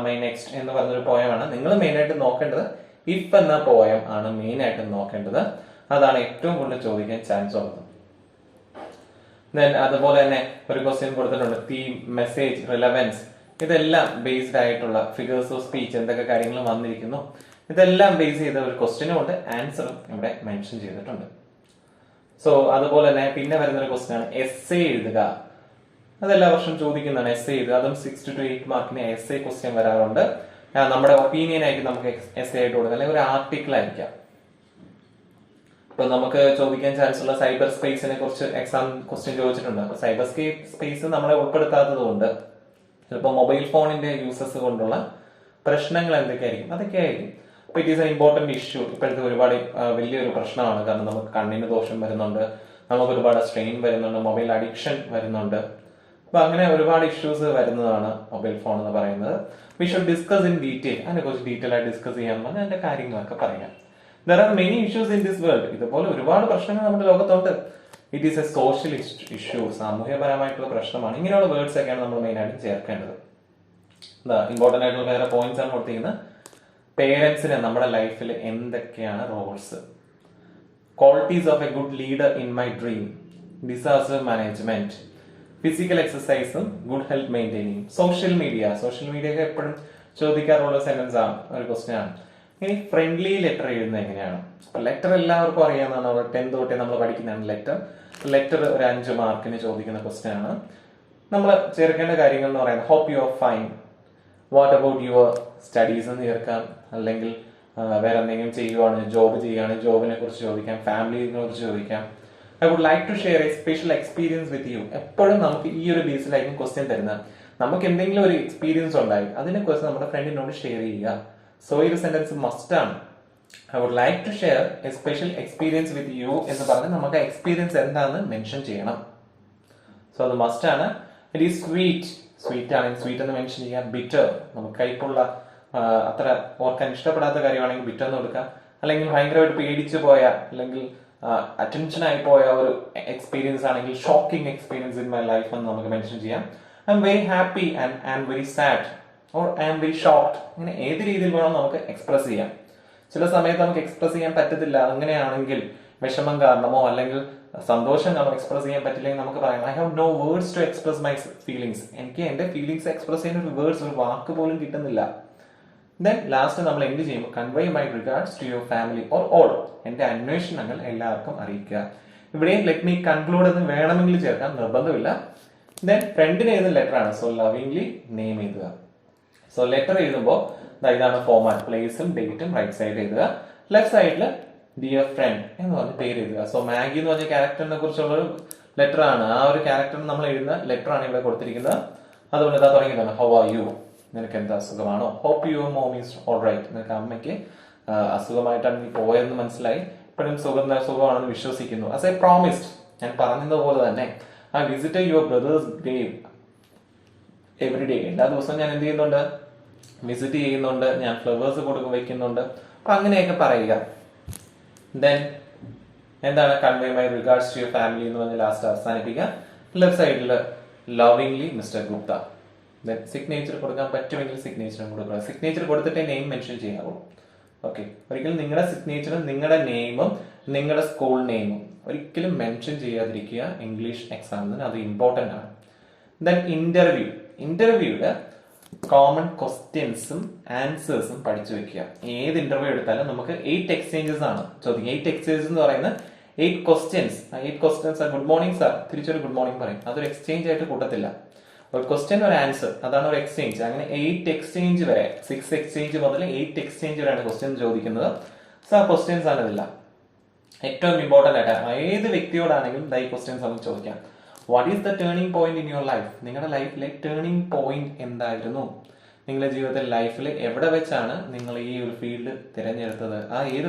മൈ നെക്സ്റ്റ് എന്ന് പറഞ്ഞൊരു പോയമാണ്. നിങ്ങൾ മെയിൻ ആയിട്ട് നോക്കേണ്ടത് ഇഫ് എന്ന പോയം ആണ് മെയിൻ ആയിട്ട് നോക്കേണ്ടത്. അതാണ് ഏറ്റവും കൂടുതൽ ചോദിക്കാൻ ചാൻസ് ഉള്ളത്. അതുപോലെ തന്നെ ഒരു ക്വസ്റ്റ്യൻ കൊടുത്തിട്ടുണ്ട് തീം, മെസ്സേജ്, റിലവൻസ്. ഇതെല്ലാം ബേസ്ഡ് ആയിട്ടുള്ള ഫിഗേഴ്സ് ഓഫ് സ്പീച്ച് എന്തൊക്കെ കാര്യങ്ങൾ വന്നിരിക്കുന്നു, ഇതെല്ലാം ബേസ് ചെയ്ത ഒരു ക്വസ്റ്റ്യനും ഉണ്ട്, ആൻസറും ഇവിടെ മെൻഷൻ ചെയ്തിട്ടുണ്ട്. സോ അതുപോലെ തന്നെ പിന്നെ വരുന്നൊരു ക്വസ്റ്റ്യൻ ആണ് എസ്സേ എഴുതുക. അതെല്ലാ വർഷം ചോദിക്കുന്നതാണ് എസ്സേ എഴുതുക. അതും 6 to 8 മാർക്കിന് എസ്സേ ക്വസ്റ്റ്യൻ വരാറുണ്ട്. നമ്മുടെ ഒപ്പീനിയൻ ആയിട്ട് നമുക്ക് എസ്സേ ആയിട്ട് കൊടുക്കാം, അല്ലെങ്കിൽ ഒരു ആർട്ടിക്കിൾ ആയിരിക്കാം. ഇപ്പൊ നമുക്ക് ചോദിക്കാൻ ചാൻസ് ഉള്ള സൈബർ സ്പേസിനെ കുറിച്ച് എക്സാം ക്വസ്റ്റ്യൻ ചോദിച്ചിട്ടുണ്ട്. അപ്പൊ സൈബർ സ്പേസ് നമ്മളെ ഉൾപ്പെടുത്താത്തത് കൊണ്ട് ചിലപ്പോൾ മൊബൈൽ ഫോണിന്റെ യൂസസ് കൊണ്ടുള്ള പ്രശ്നങ്ങൾ എന്തൊക്കെയായിരിക്കും, അതൊക്കെ ആയിരിക്കും. അപ്പൊ it is N important issue. ഇപ്പോഴത്തെ ഒരുപാട് വലിയൊരു പ്രശ്നമാണ്. കാരണം നമുക്ക് കണ്ണിന് ദോഷം വരുന്നുണ്ട്, നമുക്ക് ഒരുപാട് സ്ട്രെയിൻ വരുന്നുണ്ട്, മൊബൈൽ അഡിക്ഷൻ വരുന്നുണ്ട്. അപ്പൊ അങ്ങനെ ഒരുപാട് ഇഷ്യൂസ് വരുന്നതാണ് മൊബൈൽ ഫോൺ എന്ന് പറയുന്നത്. We should discuss in detail. അതിനെ കുറിച്ച് ഡീറ്റെയിൽ ആയിട്ട് ഡിസ്കസ് ചെയ്യാൻ പറഞ്ഞാൽ അതിന്റെ കാര്യങ്ങളൊക്കെ പറയാം. There are many issues in this world. ഇതുപോലെ ഒരുപാട് പ്രശ്നങ്ങൾ നമ്മുടെ ലോകത്തുണ്ട്. It is a social issue, സാമൂഹ്യപരമായിട്ടുള്ള പ്രശ്നമാണ്. ഇങ്ങനെയുള്ള വേർഡ്സ് ഒക്കെയാണ് നമ്മൾ മെയിൻ ആയിട്ട് ചേർക്കേണ്ടത്. ഇമ്പോർട്ടന്റ് ആയിട്ടുള്ള വേറെ പോയിന്റ്സ് ആണ് കൊടുത്തിരിക്കുന്നത്. പേരൻസിന് നമ്മുടെ ലൈഫിൽ എന്തൊക്കെയാണ് roles? Qualities of a good leader in my dream, disaster management, physical എക്സസൈസും good health maintaining, social media ഒക്കെ എപ്പോഴും ചോദിക്കാറുള്ള സെന്റൻസ് ആണ്, ഒരു ക്വസ്റ്റ്യൻ ആണ്. ഇനി ഫ്രണ്ട്ലി ലെറ്റർ എഴുതുന്നത് എങ്ങനെയാണ്? ലെറ്റർ എല്ലാവർക്കും അറിയാവുന്നതാണ്, 10th തൊട്ടേ നമ്മൾ പഠിക്കുന്നതാണ് ലെറ്റർ ഒരു 5 മാർക്കിന് ചോദിക്കുന്ന ക്വസ്റ്റ്യൻ ആണ്. നമ്മൾ ചേർക്കേണ്ട കാര്യങ്ങൾ എന്ന് പറയുന്നത് hope you are fine, what about your studies എന്ന് ചേർക്കാം, അല്ലെങ്കിൽ വേറെ എന്തെങ്കിലും ചെയ്യുവാണ്, ജോബ് ചെയ്യുകയാണ്, ജോബിനെ കുറിച്ച് ചോദിക്കാം, ഫാമിലിയെ കുറിച്ച് ചോദിക്കാം. I would like to share a special experience with you. എപ്പോഴും നമുക്ക് ഈ ഒരു ബേസിലായിരിക്കും ക്വസ്റ്റ്യൻ തരുന്നത്. നമുക്ക് എന്തെങ്കിലും ഒരു എക്സ്പീരിയൻസ് ഉണ്ടായി അതിനെ കുറിച്ച് നമ്മുടെ ഫ്രണ്ടിനോട് ഷെയർ ചെയ്യുക. സോ ഈ ഒരു സെന്റൻസ് മസ്റ്റ് ആണ്. I would like to share a special experience with you എന്ന് പറഞ്ഞ് നമുക്ക് എക്സ്പീരിയൻസ് എന്താണെന്ന് മെൻഷൻ ചെയ്യണം. സോ അത് മസ്റ്റ് ആണ്. ഇറ്റ് ഈസ് സ്വീറ്റ് ആണെങ്കിൽ സ്വീറ്റ് എന്ന് മെൻഷൻ ചെയ്യാം. ബിറ്റർ, നമുക്ക് കയ്പുള്ള അത്ര ഓർക്കാൻ ഇഷ്ടപ്പെടാത്ത കാര്യമാണെങ്കിൽ ബിറ്റർ എന്ന് കൊടുക്കാം. അല്ലെങ്കിൽ ഭയങ്കരമായിട്ട് പേടിച്ചു പോയ അല്ലെങ്കിൽ അറ്റൻഷൻ ആയി പോയ ഒരു എക്സ്പീരിയൻസ് ആണെങ്കിൽ shocking experience in my life എന്ന് നമുക്ക് മെൻഷൻ ചെയ്യാം. I am very happy and I am very sad or I am very shocked. ഇങ്ങനെ ഏത് രീതിയിൽ വേണം നമുക്ക് എക്സ്പ്രസ് ചെയ്യാം. ചില സമയത്ത് നമുക്ക് എക്സ്പ്രസ് ചെയ്യാൻ പറ്റത്തില്ല. അങ്ങനെയാണെങ്കിൽ വിഷമം കാരണമോ അല്ലെങ്കിൽ സന്തോഷം കാരണം എക്സ്പ്രസ് ചെയ്യാൻ പറ്റില്ലെങ്കിൽ നമുക്ക് പറയാം I have no words to express my feelings. എനിക്ക് എന്റെ ഫീലിംഗ്സ് എക്സ്പ്രസ് ചെയ്യാൻ ഒരു വേർഡ്സ്, ഒരു വാക്ക് പോലും കിട്ടുന്നില്ല. ദെൻ ലാസ്റ്റ് നമ്മൾ എന്ത് ചെയ്യും? Convey my regards to your family or all. എന്റെ അന്വേഷണങ്ങൾ എല്ലാവർക്കും അറിയിക്കുക. ഇവിടെയും ലെറ്റ് മീ കൺക്ലൂഡ് എന്ന് വേണമെങ്കിൽ ചേർക്കാം, നിർബന്ധമില്ല. ദെൻ ഫ്രണ്ടിന് എഴുതുന്ന ലെറ്റർ ആണ്. സോ ലവിംഗ്ലി നെയിം എഴുതുക. സോ ലെറ്റർ എഴുതുമ്പോൾ ഇതാണ് ഫോർമാറ്റ്. പ്ലേസും ഡേറ്റും റൈറ്റ് സൈഡ് എഴുതുക. ലെഫ്റ്റ് സൈഡിൽ ഡിയർ ഫ്രണ്ട് എന്ന് പറഞ്ഞ് പേര് എഴുതുക. സോ മാഗി എന്ന് പറഞ്ഞ ക്യാരക്ടറിനെ കുറിച്ചുള്ള ഒരു ലെറ്റർ ആണ്. ആ ഒരു ക്യാരക്ടറിന് നമ്മൾ എഴുതുന്ന ലെറ്റർ ആണ് ഇവിടെ കൊടുത്തിരിക്കുന്നത്. അതുകൊണ്ട് ഇതാ തുടങ്ങിയതാണ് ഹൗ ആർ യു, നിനക്ക് എന്താ അസുഖമാണോ? Hope your mom is all right, നിനക്ക് അമ്മയ്ക്ക് അസുഖമായിട്ടാണ് നീ പോയതെന്ന് മനസ്സിലായി, ഇപ്പോഴും സുഖമാണെന്ന് വിശ്വസിക്കുന്നു. ആസ് ഐ പ്രോമിസ്ഡ്, ഞാൻ പറഞ്ഞതുപോലെ തന്നെ I visit your brothers grave every day. എല്ലാ ദിവസവും ഞാൻ എന്ത് ചെയ്യുന്നുണ്ട്? വിസിറ്റ് ചെയ്യുന്നുണ്ട്, ഞാൻ ഫ്ലവേഴ്സ് വെക്കുന്നുണ്ട്. അപ്പൊ അങ്ങനെയൊക്കെ പറയുക. ദെൻ എന്താണ്? Convey my regards to your family എന്ന് പറഞ്ഞ് ലാസ്റ്റ് അവസാനിപ്പിക്കുക. ലെഫ്റ്റ് സൈഡിൽ lovingly mister Gupta. Then signature കൊടുക്കാൻ പറ്റുമെങ്കിൽ സിഗ്നേച്ചറും കൊടുക്കുക. സിഗ്നേച്ചർ കൊടുത്തിട്ടേ നെയിം മെൻഷൻ ചെയ്യാവൂ. ഓക്കെ, ഒരിക്കലും നിങ്ങളുടെ സിഗ്നേച്ചറും നിങ്ങളുടെ നെയിമും നിങ്ങളുടെ സ്കൂൾ നെയിമും ഒരിക്കലും മെൻഷൻ ചെയ്യാതിരിക്കുക ഇംഗ്ലീഷ് എക്സാമിന്. അത് ഇമ്പോർട്ടന്റ് ആണ്. ദെൻ ഇന്റർവ്യൂയുടെ കോമൺ ക്വസ്റ്റ്യൻസും ആൻസേഴ്സും പഠിച്ചു വെക്കുക. ഏത് ഇന്റർവ്യൂ എടുത്താലും നമുക്ക് 8 എക്സ്ചേഞ്ചസ് ആണ് ചോദിക്കുക. 8 എക്സ്ചേഞ്ചസ് എന്ന് പറയുന്നത് 8 questions. 8 questions. Good morning sir, തിരിച്ചൊരു ഗുഡ് മോർണിംഗ് പറയും. അതൊരു എക്സ്ചേഞ്ച് ആയിട്ട് കൂട്ടത്തില്ല. ഒരു ക്വസ്റ്റ്യൻ ഒരു ആൻസർ, അതാണ് ഒരു എക്സ്ചേഞ്ച്. അങ്ങനെ 8 എക്സ്ചേഞ്ച് വരെ, 6 എക്സ്ചേഞ്ച് മുതൽ 8 എക്സ്ചേഞ്ച് വരെയാണ് ക്വസ്റ്റ്യൻ ചോദിക്കുന്നത്. സോ ആ ക്വസ്റ്റ്യൻസ് ആണ് ഇതെല്ലാം. ഏറ്റവും ഇമ്പോർട്ടന്റ് ആയിട്ട് ഏത് വ്യക്തിയോടാണെങ്കിലും ഈ ക്വസ്റ്റ്യൻസ് നമുക്ക് ചോദിക്കാം. What is the turning point in your life? നിങ്ങളുടെ ലൈഫിലെ ടേണിംഗ് പോയിന്റ് എന്തായിരുന്നു? നിങ്ങളുടെ ജീവിതത്തിൽ ലൈഫിൽ എവിടെ വെച്ചാണ് നിങ്ങൾ ഈ ഒരു ഫീൽഡ് തിരഞ്ഞെടുത്തത്? ആ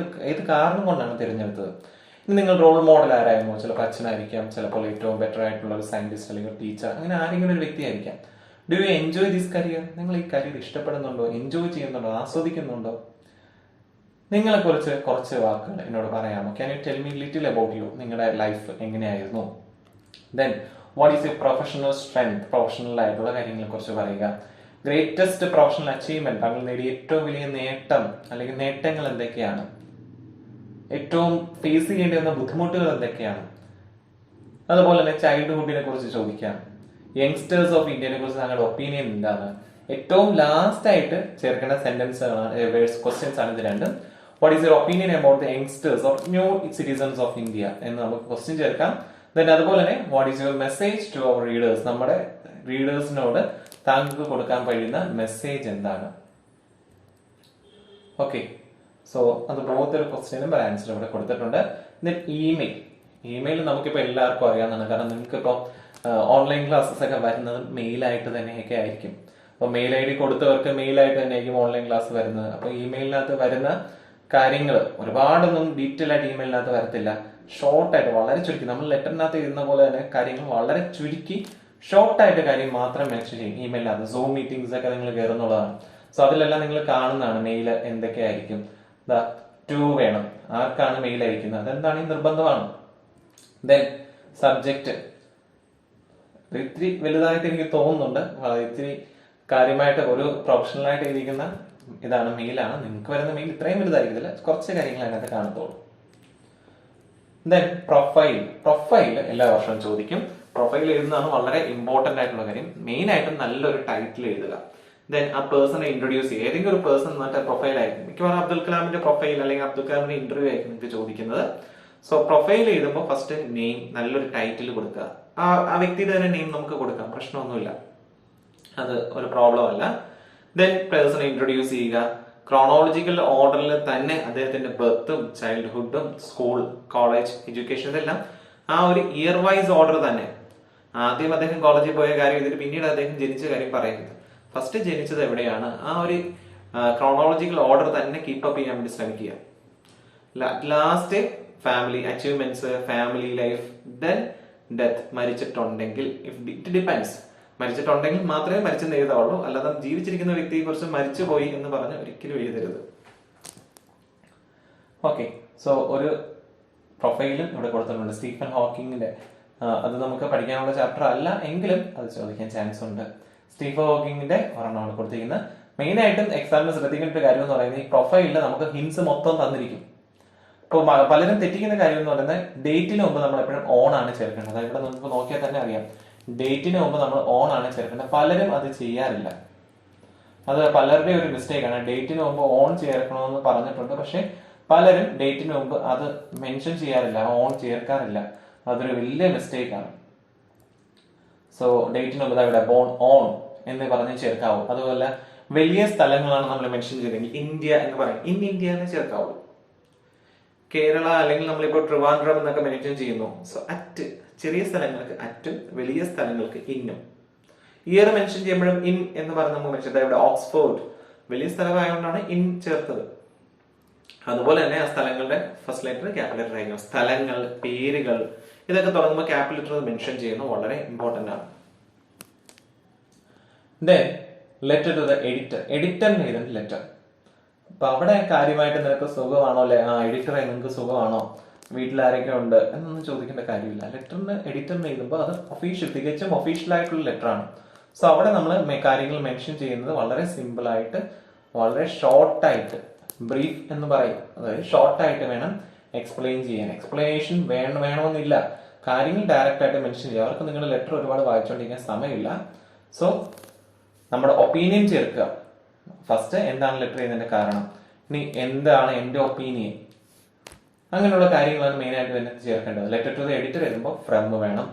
ഏത് കാരണം കൊണ്ടാണ് തിരഞ്ഞെടുത്തത്? ഇനി നിങ്ങൾ റോൾ മോഡൽ ആരായിരുന്നു? ചിലപ്പോൾ അച്ഛനായിരിക്കാം, ചിലപ്പോൾ ഏറ്റവും ബെറ്റർ ആയിട്ടുള്ള ഒരു സയന്റിസ്റ്റ് അല്ലെങ്കിൽ ഒരു ടീച്ചർ, അങ്ങനെ ആരെങ്കിലും ഒരു വ്യക്തിയായിരിക്കാം. Do you enjoy this career? നിങ്ങൾ ഈ കരിയർ ഇഷ്ടപ്പെടുന്നുണ്ടോ, എൻജോയ് ചെയ്യുന്നുണ്ടോ, ആസ്വദിക്കുന്നുണ്ടോ? നിങ്ങളെ കുറിച്ച് കുറച്ച് വാക്കുകൾ എന്നോട് പറയാമോ? Can you tell me little about you? നിങ്ങളുടെ ലൈഫ് എങ്ങനെയായിരുന്നു? Then what is U professional strength? Professional ആയിട്ടുള്ള കാര്യങ്ങളെ കുറിച്ച് പറയുക. ഗ്രേറ്റസ്റ്റ് പ്രൊഫഷണൽ അച്ചീവ്മെന്റ്, താങ്കൾ നേടിയ ഏറ്റവും വലിയ നേട്ടം അല്ലെങ്കിൽ നേട്ടങ്ങൾ എന്തൊക്കെയാണ്? ഏറ്റവും ഫേസ് ചെയ്യേണ്ടി വന്ന ബുദ്ധിമുട്ടുകൾ എന്തൊക്കെയാണ്? അതുപോലെ തന്നെ ചൈൽഡ്ഹുഡിനെ കുറിച്ച് ചോദിക്കാം. യങ്സ്റ്റേഴ്സ് ഓഫ് ഇന്ത്യനെ കുറിച്ച് താങ്കളുടെ ഒപ്പീനിയൻ എന്താണ്? ഏറ്റവും ലാസ്റ്റ് ആയിട്ട് ചേർക്കേണ്ട ക്വസ്റ്റ്യൻസ് ആണ് ഇത് രണ്ടും. What is your opinion about the youngsters of new citizens of India എന്ന് നമുക്ക് ക്വസ്റ്റ്യൻ ചേർക്കാം. ദെൻ അതുപോലെ തന്നെ what is your message to our readers? നമ്മുടെ റീഡേഴ്സിനോട് താങ്കൾക്ക് കൊടുക്കാൻ കഴിയുന്ന മെസ്സേജ് എന്താണ്? ഓക്കെ, സോ അതുപോലത്തെ ഒരു ക്വസ്റ്റ്യനും ആൻസർ ഇവിടെ കൊടുത്തിട്ടുണ്ട്. ദെൻ ഇമെയിൽ നമുക്കിപ്പോൾ എല്ലാവർക്കും അറിയാവുന്നതാണ്. കാരണം നിങ്ങൾക്കിപ്പോൾ ഓൺലൈൻ ക്ലാസ്സസ് ഒക്കെ വരുന്നത് മെയിലായിട്ട് തന്നെയൊക്കെ ആയിരിക്കും. അപ്പോൾ മെയിൽ ID കൊടുത്തവർക്ക് മെയിലായിട്ട് തന്നെയായിരിക്കും ഓൺലൈൻ ക്ലാസ് വരുന്നത്. അപ്പോൾ ഇമെയിലിനകത്ത് വരുന്ന കാര്യങ്ങൾ ഒരുപാടൊന്നും ഡീറ്റെയിൽ ആയിട്ട് ഇമെയിലിനകത്ത് വരത്തില്ല. ഷോർട്ടായിട്ട് വളരെ ചുരുക്കി, നമ്മൾ ലെറ്ററിനകത്ത് എഴുതുന്ന പോലെ തന്നെ കാര്യങ്ങൾ വളരെ ചുരുക്കി ഷോർട്ടായിട്ട് കാര്യം മാത്രം മെൻഷൻ ചെയ്യും ഇമെയിലിനകത്ത്. സൂം മീറ്റിംഗ്സ് ഒക്കെ നിങ്ങൾ കയറുന്നുള്ളതാണ്. സോ അതിലെല്ലാം നിങ്ങൾ കാണുന്നതാണ് മെയിൽ എന്തൊക്കെയായിരിക്കും. ടു വേണം, ആർക്കാണ് മെയിൽ അയക്കുന്നത്, അതെന്താണ് ഈ നിർബന്ധമാണ്. ദെൻ സബ്ജക്റ്റ് ഇത്തിരി വലുതായിട്ട് എനിക്ക് തോന്നുന്നുണ്ട്. ഇത്തിരി കാര്യമായിട്ട് ഒരു പ്രൊഫഷണലായിട്ട് ഇരിക്കുന്ന ഇതാണ്, മെയിലാണ്. നിങ്ങൾക്ക് വരുന്ന മെയിൽ ഇത്രയും വലുതായിരിക്കത്തില്ല, കുറച്ച് കാര്യങ്ങൾ അതിനകത്ത് കാണത്തുള്ളൂ. ദെൻ പ്രൊഫൈൽ എല്ലാ വർഷവും ചോദിക്കും. പ്രൊഫൈൽ എഴുതുന്നതാണ് വളരെ ഇമ്പോർട്ടന്റ് ആയിട്ടുള്ള കാര്യം. മെയിൻ ആയിട്ടും നല്ലൊരു ടൈറ്റിൽ എഴുതുക. ദെൻ ആ പേഴ്സണെ ഇൻട്രൊഡ്യൂസ് ചെയ്യുക. ഏതെങ്കിലും ഒരു പേഴ്സൺ എന്നിട്ട് പ്രൊഫൈൽ ആയിരിക്കും. മിക്കവാറും അബ്ദുൽ കലാമിന്റെ പ്രൊഫൈൽ അല്ലെങ്കിൽ അബ്ദുൽ കലാമിന്റെ ഇന്റർവ്യൂ ആയിരിക്കും നിങ്ങൾക്ക് ചോദിക്കുന്നത്. സോ പ്രൊഫൈൽ എഴുതുമ്പോൾ ഫസ്റ്റ് നെയിം, നല്ലൊരു ടൈറ്റിൽ കൊടുക്കുക. ആ വ്യക്തിയുടെ തന്നെ നെയിം നമുക്ക് കൊടുക്കാം, പ്രശ്നമൊന്നുമില്ല, അത് ഒരു പ്രോബ്ലം അല്ല. ദെൻ പേഴ്സണെ ഇൻട്രൊഡ്യൂസ് ചെയ്യുക. ക്രോണോളജിക്കൽ ഓർഡറിൽ തന്നെ അദ്ദേഹത്തിന്റെ ബർത്തും ചൈൽഡ്ഹുഡും സ്കൂൾ കോളേജ് എഡ്യൂക്കേഷൻ ഇതെല്ലാം ആ ഒരു ഇയർ വൈസ് ഓർഡർ തന്നെ. ആദ്യം അദ്ദേഹം കോളേജിൽ പോയ കാര്യം എഴുതിയിട്ട് പിന്നീട് അദ്ദേഹം ജനിച്ച കാര്യം പറയുന്നത്. ഫസ്റ്റ് ജനിച്ചത് എവിടെയാണ്, ആ ഒരു ക്രോണോളജിക്കൽ ഓർഡർ തന്നെ കീപ്പപ്പ് ചെയ്യാൻ വേണ്ടി ശ്രമിക്കുക. Last family achievements, family life, then death. മരിച്ചിട്ടുണ്ടെങ്കിൽ ഇറ്റ് ഡിപ്പെൻഡ്സ്. മരിച്ചിട്ടുണ്ടെങ്കിൽ മാത്രമേ മരിച്ചെന്ന് എഴുതാവുള്ളൂ, അല്ലാതെ ജീവിച്ചിരിക്കുന്ന വ്യക്തിയെ കുറിച്ച് മരിച്ചുപോയി എന്ന് പറഞ്ഞ് ഒരിക്കലും എഴുതരുത്. ഓക്കെ, സോ ഒരു പ്രൊഫൈലും ഇവിടെ കൊടുത്തിട്ടുണ്ട്. സ്റ്റീഫൻ ഹോക്കിങ്ങിന്റെ, അത് നമുക്ക് പഠിക്കാനുള്ള ചാപ്റ്റർ അല്ല എങ്കിലും അത് ചോദിക്കാൻ ചാൻസ് ഉണ്ട്. സ്റ്റീഫൻ ഹോക്കിങ്ങിന്റെ ഒരെണ്ണമാണ് കൊടുത്തിരിക്കുന്നത്. മെയിൻ ആയിട്ടും എക്സാമിന് ശ്രദ്ധിക്കേണ്ട ഒരു കാര്യം എന്ന് പറയുന്നത്, ഈ പ്രൊഫൈലിൽ നമുക്ക് ഹിൻസ് മൊത്തം തന്നിരിക്കും. ഇപ്പോൾ പലരും തെറ്റിക്കുന്ന കാര്യം എന്ന് പറയുന്നത്, ഡേറ്റിന് മുമ്പ് നമ്മൾ എപ്പോഴും ഓൺ ആണ് ചേർക്കേണ്ടത്. ഇവിടെ നമുക്ക് നോക്കിയാൽ തന്നെ അറിയാം, ഡേറ്റിന് മുമ്പ് നമ്മൾ ഓൺ ആണ് ചേർക്കേണ്ടത്. പലരും അത് ചെയ്യാറില്ല. അത് പലരുടെ ഒരു മിസ്റ്റേക്ക് ആണ്. ഡേറ്റിന് മുമ്പ് ഓൺ ചേർക്കണമെന്ന് പറഞ്ഞിട്ടുണ്ട്, പക്ഷെ പലരും ഡേറ്റിന് മുമ്പ് അത് മെൻഷൻ ചെയ്യാറില്ല, ഓൺ ചേർക്കാറില്ല. അതൊരു വലിയ മിസ്റ്റേക്ക് ആണ്. സോ ഡേറ്റിന് മുമ്പ് ഇവിടെ ബോൺ ഓൺ എന്ന് പറഞ്ഞ് ചേർക്കാവൂ. അതുപോലെ വലിയ സ്ഥലങ്ങളാണ് നമ്മൾ മെൻഷൻ ചെയ്തെങ്കിൽ ഇന്ത്യ എന്ന് പറയും, ഇൻ ഇന്ത്യ എന്ന് ചേർക്കാവൂ. കേരള അല്ലെങ്കിൽ നമ്മളിപ്പോൾ ട്രിവാൻഡ്രം എന്നൊക്കെ മെൻഷൻ ചെയ്യുന്നു. സോ അറ്റ്, ചെറിയ സ്ഥലങ്ങൾക്ക് അറ്റും വലിയ സ്ഥലങ്ങൾക്ക് ഇന്നും. ഇയർ മെൻഷൻ ചെയ്യുമ്പോഴും ഇൻ എന്ന് പറഞ്ഞ് നമ്മൾ മെൻഷൻ ചെയ്താൽ ഇവിടെ ഓക്സ്ഫോർഡ് വലിയ സ്ഥലമായതുകൊണ്ടാണ് ഇൻ ചേർത്തത്. അതുപോലെ തന്നെ ആ സ്ഥലങ്ങളുടെ ഫസ്റ്റ് ലെറ്റർ ക്യാപിറ്റൽ ലെറ്റർ ആയിരിക്കും. സ്ഥലങ്ങൾ, പേരുകൾ ഇതൊക്കെ തുടങ്ങുമ്പോൾ ക്യാപിറ്റൽ ലെറ്റർ മെൻഷൻ ചെയ്യുന്നത് വളരെ ഇമ്പോർട്ടന്റ് ആണ്. Then letter to the editor. എഡിറ്ററിന് എഴുതുന്ന ലെറ്റർ. അപ്പൊ അവിടെ കാര്യമായിട്ട് നിനക്ക് സുഖമാണോ, അല്ലെ ആ എഡിറ്ററെ നിങ്ങൾക്ക് സുഖമാണോ, വീട്ടിലാരൊക്കെ ഉണ്ട് എന്നൊന്നും ചോദിക്കേണ്ട കാര്യമില്ല. എഡിറ്ററിന് എഴുതുമ്പോൾ അത് തികച്ചും ഒഫീഷ്യൽ ആയിട്ടുള്ള ലെറ്റർ ആണ്. സോ അവിടെ നമ്മൾ കാര്യങ്ങൾ മെൻഷൻ ചെയ്യുന്നത് വളരെ സിമ്പിൾ ആയിട്ട്, വളരെ ഷോർട്ടായിട്ട്, ബ്രീഫ് എന്ന് പറയും. അതായത് ഷോർട്ടായിട്ട് വേണം എക്സ്പ്ലെയിൻ ചെയ്യാൻ. എക്സ്പ്ലനേഷൻ വേണമെന്നില്ല, കാര്യങ്ങൾ ഡയറക്റ്റ് ആയിട്ട് മെൻഷൻ ചെയ്യുക. അവർക്ക് നിങ്ങളുടെ ലെറ്റർ ഒരുപാട് വായിച്ചുകൊണ്ടിരിക്കാൻ സമയമില്ല. സോ നമ്മുടെ ഒപ്പീനിയൻ ചേർക്കുക. ഫസ്റ്റ് എന്താണ് ലെറ്റർ ചെയ്യുന്നതിന്റെ കാരണം, ഇനി എന്താണ് എന്റെ ഒപ്പീനിയൻ, അങ്ങനെയുള്ള കാര്യങ്ങളാണ് മെയിൻ ആയിട്ട് തന്നെ ചേർക്കേണ്ടത്. ലെറ്റർ ടു ദ എഡിറ്റർ എഴുതുമ്പോൾ ഫ്രം വേണം,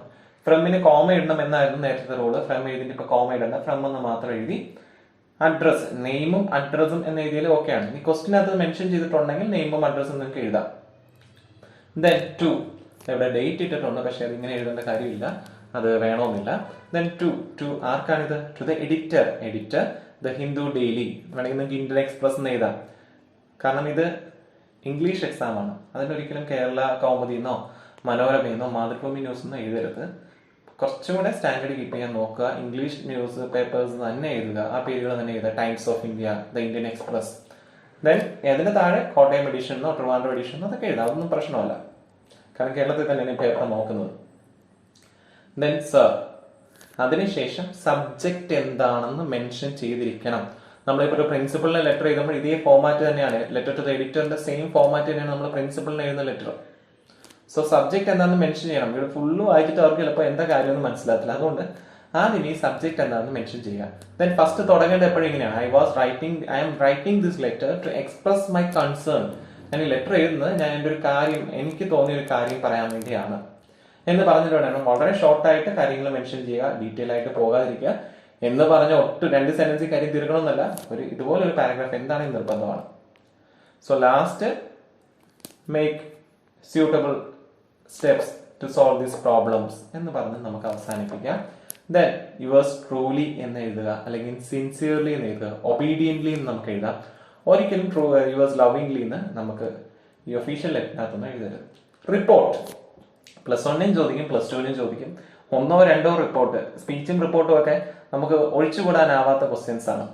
ഫ്രമിന് കോമ ഇടണം എന്നായിരുന്നു നേരത്തെ റൂള്. ഫ്രം എഴുതിയിട്ട് ഇപ്പൊ കോമ ഇടണ്ട, ഫ്രം എന്ന് മാത്രം എഴുതി. അഡ്രസ്, നെയിമും അഡ്രസ്സും എന്ന് എഴുതിയാൽ ഓക്കെയാണ്. ഈ ക്വസ്റ്റിനകത്ത് മെൻഷൻ ചെയ്തിട്ടുണ്ടെങ്കിൽ നെയിമും അഡ്രസ്സും നിങ്ങൾക്ക് എഴുതാം. ദെൻ ടു, ഇവിടെ ഡേറ്റ് ഇട്ടിട്ടുണ്ട്, പക്ഷെ അത് ഇങ്ങനെ എഴുതേണ്ട കാര്യമില്ല, അത് വേണമെന്നില്ല. ദെൻ ടു ആർക്കാണിത്? To the editor. The Hindu daily, വേണമെങ്കിൽ നിങ്ങൾക്ക് ഇന്ത്യൻ എക്സ്പ്രസ് എന്ന് എഴുതാം. കാരണം ഇത് ഇംഗ്ലീഷ് എക്സാം ആണ്. അതിനൊരിക്കലും കേരള കൗമുദിന്നോ മനോരമയെന്നോ മാതൃഭൂമി ന്യൂസ് എന്നോ എഴുതരുത്. കുറച്ചും കൂടെ സ്റ്റാൻഡേർഡ് കീപ്പ് ചെയ്യാൻ നോക്കുക. ഇംഗ്ലീഷ് ന്യൂസ് പേപ്പേഴ്സ് തന്നെ എഴുതുക, ആ പേരുകൾ തന്നെ എഴുതുക. Times of India, the Indian express. Then അതിന് താഴെ കോട്ടയം എഡിഷൻ എന്നോ ട്രിവാൻഡ്രം എഡിഷൻ എന്നോ അതൊക്കെ എഴുതാം, അതൊന്നും പ്രശ്നമല്ല. കാരണം കേരളത്തിൽ തന്നെയാണ് പേപ്പർ നോക്കുന്നത്. ദെൻ സർ, അതിനുശേഷം സബ്ജക്റ്റ് എന്താണെന്ന് മെൻഷൻ ചെയ്തിരിക്കണം. നമ്മളിപ്പോൾ ഒരു പ്രിൻസിപ്പളിനെ ലെറ്റർ എഴുതുമ്പോൾ ഇതേ ഫോമാറ്റ് തന്നെയാണ്, ലെറ്റർ ടു ദ എഡിറ്ററിന്റെ സെയിം ഫോമാറ്റ് തന്നെയാണ് നമ്മൾ പ്രിൻസിപ്പളിന് എഴുതുന്ന ലെറ്റർ. സോ സബ്ജക്ട് എന്താണെന്ന് മെൻഷൻ ചെയ്യണം. ഇവിടെ ഫുള്ള് വായിച്ചിട്ട് അവർക്ക് ചിലപ്പോൾ എന്താ കാര്യമൊന്നും മനസ്സിലാത്തില്ല. അതുകൊണ്ട് ആദ്യം ഈ സബ്ജക്ട് എന്താണെന്ന് മെൻഷൻ ചെയ്യുക. ദെൻ ഫസ്റ്റ് തുടങ്ങേണ്ടത് എപ്പോഴും ഇങ്ങനെയാണ്, I am writing this letter to express my concern. ഞാൻ ഈ ലെറ്റർ എഴുതുന്നത് ഞാൻ എൻ്റെ ഒരു കാര്യം, എനിക്ക് തോന്നിയ ഒരു കാര്യം പറയാൻ വേണ്ടിയാണ് എന്ന് പറഞ്ഞിട്ട് വേണം. വളരെ ഷോർട്ടായിട്ട് കാര്യങ്ങൾ മെൻഷൻ ചെയ്യുക, ഡീറ്റെയിൽ ആയിട്ട് പോകാതിരിക്കുക. എന്ന് പറഞ്ഞ ഒട്ടും 2 സെന്റൻസിൽ കാര്യം തീർക്കണമെന്നല്ല, ഇതുപോലെ ഒരു പാരഗ്രാഫ് എന്താണെന്ന് നിർബന്ധമാണ്. So last make suitable steps to solve these problems എന്ന് പറഞ്ഞ് നമുക്ക് അവസാനിപ്പിക്കാം. ദെൻ യുവേഴ്സ് ട്രൂലി എന്ന് എഴുതുക, അല്ലെങ്കിൽ സിൻസിയർലി എന്ന് എഴുതുക, ഒബീഡിയന്റ്ലി എന്ന് നമുക്ക് എഴുതാം. ഒരിക്കലും യുവേഴ്സ് ലവിംഗ്ലി എന്ന് നമുക്ക് ഈ ഒഫീഷ്യൽ ലെറ്ററിനകത്തൊന്നും എഴുതരുത്. റിപ്പോർട്ട് +1 ചോദിക്കും, +2 ചോദിക്കും. 1 or 2 റിപ്പോർട്ട്, സ്പീച്ചും റിപ്പോർട്ടും ഒക്കെ നമുക്ക് ഒഴിച്ചുകൂടാനാവാത്ത ക്വസ്റ്റ്യൻസ് ആണ്.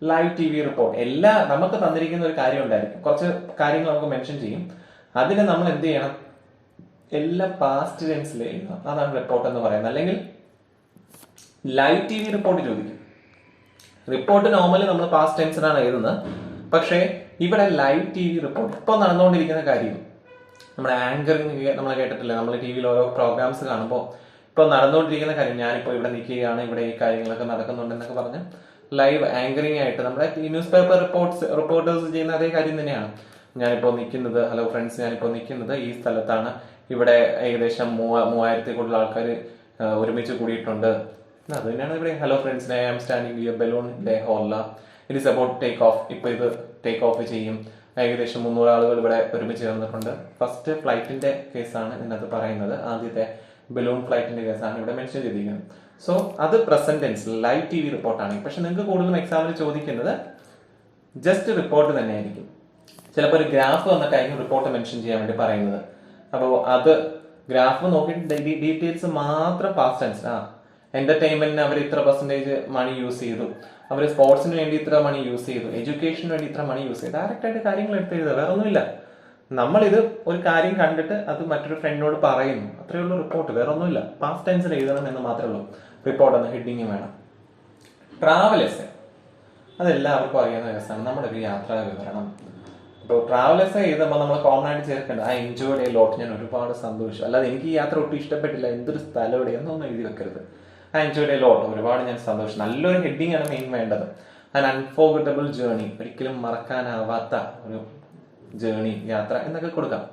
ലൈവ് TV റിപ്പോർട്ട്, എല്ലാം നമുക്ക് തന്നിരിക്കുന്ന ഒരു കാര്യം ഉണ്ടായിരിക്കും, കുറച്ച് കാര്യങ്ങൾ നമുക്ക് മെൻഷൻ ചെയ്യും. അതിന് നമ്മൾ എന്ത് ചെയ്യണം? എല്ലാം പാസ്റ്റ് ടെൻസിൽ എഴുതണം. അതാണ് റിപ്പോർട്ട് എന്ന് പറയുന്നത്. അല്ലെങ്കിൽ ലൈവ് TV റിപ്പോർട്ട് ചോദിക്കും. റിപ്പോർട്ട് നോർമലി നമ്മൾ പാസ്റ്റ് ടെൻസിലാണ് എഴുതുന്നത്, പക്ഷേ ഇവിടെ ലൈവ് TV റിപ്പോർട്ട്, ഇപ്പോൾ നടന്നുകൊണ്ടിരിക്കുന്ന കാര്യം, നമ്മുടെ ആങ്കറിങ് നമ്മൾ കേട്ടിട്ടില്ലേ, നമ്മൾ TV ഓരോ പ്രോഗ്രാംസ് കാണുമ്പോൾ ഇപ്പോൾ നടന്നുകൊണ്ടിരിക്കുന്ന കാര്യം, ഞാനിപ്പോൾ ഇവിടെ നിൽക്കുകയാണ്, ഇവിടെ ഈ കാര്യങ്ങളൊക്കെ നടക്കുന്നുണ്ടെന്നൊക്കെ പറഞ്ഞ് ലൈവ് ആങ്കറിങ് ആയിട്ട് നമ്മുടെ ഈ ന്യൂസ് പേപ്പർ റിപ്പോർട്ടേഴ്സ് ചെയ്യുന്ന അതേ കാര്യം തന്നെയാണ്. ഞാനിപ്പോൾ നിൽക്കുന്നത്, ഹലോ ഫ്രണ്ട്സ്, ഞാനിപ്പോൾ നിൽക്കുന്നത് ഈ സ്ഥലത്താണ്, ഇവിടെ ഏകദേശം 3000 കൂടുതൽ ആൾക്കാർ ഒരുമിച്ച് കൂടിയിട്ടുണ്ട്. അത് തന്നെയാണ് ഇവിടെ hello friends, I am standing where balloon day ഹോള, it is about take off. ഇപ്പോൾ ഇത് ടേക്ക് ഓഫ് ചെയ്യും, ഏകദേശം 300 ആളുകൾ ഇവിടെ ഒരുമിച്ച് ചേർന്നിട്ടുണ്ട്. ഫസ്റ്റ് ഫ്ലൈറ്റിന്റെ കേസാണ് ഇതിനകത്ത് പറയുന്നത്, ആദ്യത്തെ ബലൂൺ ഫ്ലൈറ്റിന്റെ കേസാണ് ഇവിടെ മെൻഷൻ ചെയ്തിരിക്കുന്നത്. സോ അത് പ്രസന്റ് ടെൻസ് ലൈവ് TV റിപ്പോർട്ടാണ്. പക്ഷെ നിങ്ങൾക്ക് കൂടുതലും എക്സാമിന് ചോദിക്കുന്നത് ജസ്റ്റ് റിപ്പോർട്ട് തന്നെ ആയിരിക്കും. ചിലപ്പോൾ ഒരു ഗ്രാഫ് വന്നിട്ടായിരിക്കും റിപ്പോർട്ട് മെൻഷൻ ചെയ്യാൻ വേണ്ടി പറയുന്നത്. അപ്പോൾ അത് ഗ്രാഫ് നോക്കിയിട്ട് ഡീറ്റെയിൽസ് മാത്രം പാസ്റ്റ് ടെൻസ്, എന്റർടൈൻമെന്റിന് അവർ ഇത്ര പെർസെന്റേജ് മണി യൂസ് ചെയ്തു, അവർ സ്പോർട്സിന് വേണ്ടി ഇത്ര മണി യൂസ് ചെയ്തു, എഡ്യൂക്കേഷന് വേണ്ടി ഇത്ര മണി യൂസ് ചെയ്തു, ഡയറക്റ്റ് ആയിട്ട് കാര്യങ്ങൾ എടുത്ത് എഴുതുക, വേറെ ഒന്നുമില്ല. നമ്മളിത് ഒരു കാര്യം കണ്ടിട്ട് അത് മറ്റൊരു ഫ്രണ്ടിനോട് പറയുന്നു, അത്രയേ ഉള്ളൂ റിപ്പോർട്ട്, വേറെ ഒന്നുമില്ല. പാസ്റ്റ് ടെൻസിൽ എഴുതണം എന്ന് മാത്രമേ ഉള്ളൂ. റിപ്പോർട്ട് എന്ന ഹെഡിങ് വേണം. ട്രാവൽ എസ്സേ, അതെല്ലാവർക്കും അറിയാവുന്ന കേസാണ്, നമ്മുടെ ഒരു യാത്രാ വിവരണം. ഇപ്പോൾ ട്രാവൽ എസ്സേ എഴുതുമ്പോൾ നമ്മൾ കോമൺ ആയിട്ട് ചേർക്കേണ്ടത് ഐ എൻജോയ്ഡ് എ ലോട്ട്, ഞാൻ ഒരുപാട് സന്തോഷിച്ചു. അല്ലാതെ എനിക്ക് ഈ യാത്ര ഒട്ടും ഇഷ്ടപ്പെട്ടില്ല, എന്തൊരു സ്ഥലം ഇവിടെ എന്നൊന്നും എഴുതി വെക്കരുത്. ഐ എൻജോയ്ഡ് എ ലോട്ട്, ഒരുപാട് ഞാൻ സന്തോഷിച്ചു. നല്ലൊരു ഹെഡിങ് ആണ് മെയിൻ വേണ്ടത്. ആൻ അൺഫോർഗറ്റബിൾ ജേർണി, ഒരിക്കലും മറക്കാനാവാത്ത ഒരു ജേർണി, യാത്ര എന്നൊക്കെ കൊടുക്കാം.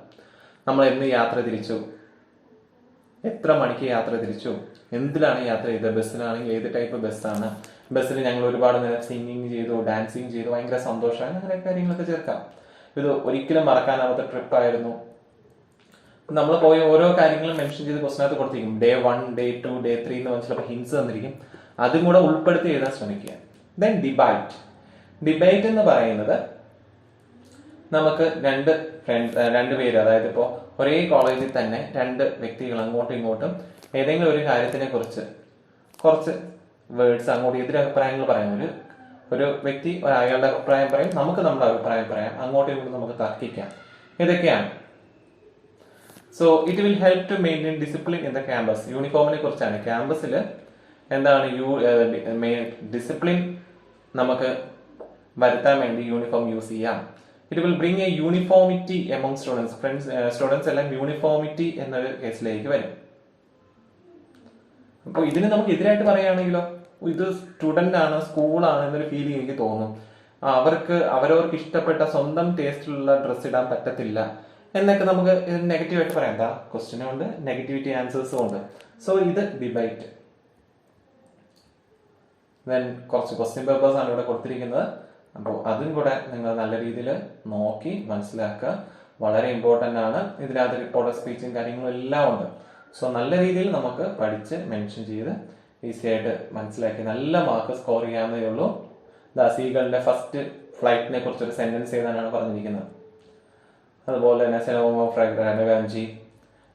നമ്മൾ എന്ന് യാത്ര തിരിച്ചു, എത്ര മണിക്ക് യാത്ര തിരിച്ചു, എന്തിലാണ് യാത്ര ചെയ്തത്, ബസ്സിലാണെങ്കിൽ ഏത് ടൈപ്പ് ബസ്സാണ്, ബസ്സിൽ ഞങ്ങൾ ഒരുപാട് നേരം സിംഗിങ് ചെയ്തു, ഡാൻസിങ് ചെയ്തു, ഭയങ്കര സന്തോഷമായി, അങ്ങനെ കാര്യങ്ങളൊക്കെ ചേർക്കാം. ഇത് ഒരിക്കലും മറക്കാനാവാത്ത ട്രിപ്പായിരുന്നു. നമ്മൾ പോയ ഓരോ കാര്യങ്ങളും മെൻഷൻ ചെയ്ത് ക്വസ്റ്റിനകത്ത് കൊടുത്തിരിക്കും. Day 1, Day 2, Day 3 എന്ന് പറഞ്ഞാൽ ചിലപ്പോൾ ഹിൻസ് തന്നിരിക്കും, അതും കൂടെ ഉൾപ്പെടുത്തി എഴുതാൻ ശ്രമിക്കുക. ദെൻ ഡിബേറ്റ് എന്ന് പറയുന്നത് നമുക്ക് രണ്ട് പേര്, അതായത് ഇപ്പോൾ ഒരേ കോളേജിൽ തന്നെ 2 വ്യക്തികൾ അങ്ങോട്ടും ഇങ്ങോട്ടും ഏതെങ്കിലും ഒരു കാര്യത്തിനെ കുറിച്ച് കുറച്ച് വേർഡ്സ് അങ്ങോട്ട് എതിരഭിപ്രായങ്ങൾ പറയാം. ഒരു വ്യക്തി അയാളുടെ അഭിപ്രായം പറയും, നമുക്ക് നമ്മുടെ അഭിപ്രായം പറയാം, അങ്ങോട്ടും ഇങ്ങോട്ടും നമുക്ക് തർക്കിക്കാം. ഇതൊക്കെയാണ്. So it will help to maintain discipline in the campus. യൂണിഫോമിനെ കുറിച്ചാണ്. ക്യാമ്പസിൽ എന്താണ് ഡിസിപ്ലിൻ നമുക്ക് വരുത്താൻ വേണ്ടി യൂണിഫോം യൂസ് ചെയ്യാം. It will bring a uniformity among students എല്ലാം യൂണിഫോമിറ്റി എന്നൊരു കേസിലേക്ക് വരും. അപ്പോൾ ഇതിന് നമുക്ക് എതിരായിട്ട് പറയുകയാണെങ്കിലോ, ഇത് സ്റ്റുഡന്റ് ആണ്, സ്കൂളാണ് എന്നൊരു ഫീലിംഗ് എനിക്ക് തോന്നും. അവർക്ക് ഇഷ്ടപ്പെട്ട സ്വന്തം ടേസ്റ്റിലുള്ള ഡ്രസ്സ് ഇടാൻ പറ്റത്തില്ല എന്നൊക്കെ നമുക്ക് നെഗറ്റീവായിട്ട് പറയാം. എന്താ, ക്വസ്റ്റ്യനും ഉണ്ട്, നെഗറ്റിവിറ്റി ആൻസേഴ്സും ഉണ്ട്. സോ ഇത് ഡിബേറ്റ്. ദെൻ കുറച്ച് ക്വസ്റ്റ്യൻ പേപ്പേഴ്സ് ആണ് ഇവിടെ കൊടുത്തിരിക്കുന്നത്. അപ്പോൾ അതും കൂടെ നിങ്ങൾ നല്ല രീതിയിൽ നോക്കി മനസ്സിലാക്കുക. വളരെ ഇമ്പോർട്ടൻ്റ് ആണ്. ഇതിനകത്ത് റിപ്പോർട്ടർ സ്പീച്ചും കാര്യങ്ങളും എല്ലാം ഉണ്ട്. സോ നല്ല രീതിയിൽ നമുക്ക് പഠിച്ച് മെൻഷൻ ചെയ്ത് ഈസി ആയിട്ട് മനസ്സിലാക്കി നല്ല മാർക്ക് സ്കോർ ചെയ്യാവുന്നതേ ഉള്ളൂ. സീകളുടെ ഫസ്റ്റ് ഫ്ലൈറ്റിനെ കുറിച്ചൊരു സെന്റൻസ് എഴുതാനാണ് പറഞ്ഞിരിക്കുന്നത്. അതുപോലെ തന്നെ സെനോമോ ഫ്രാഗ്രൻജി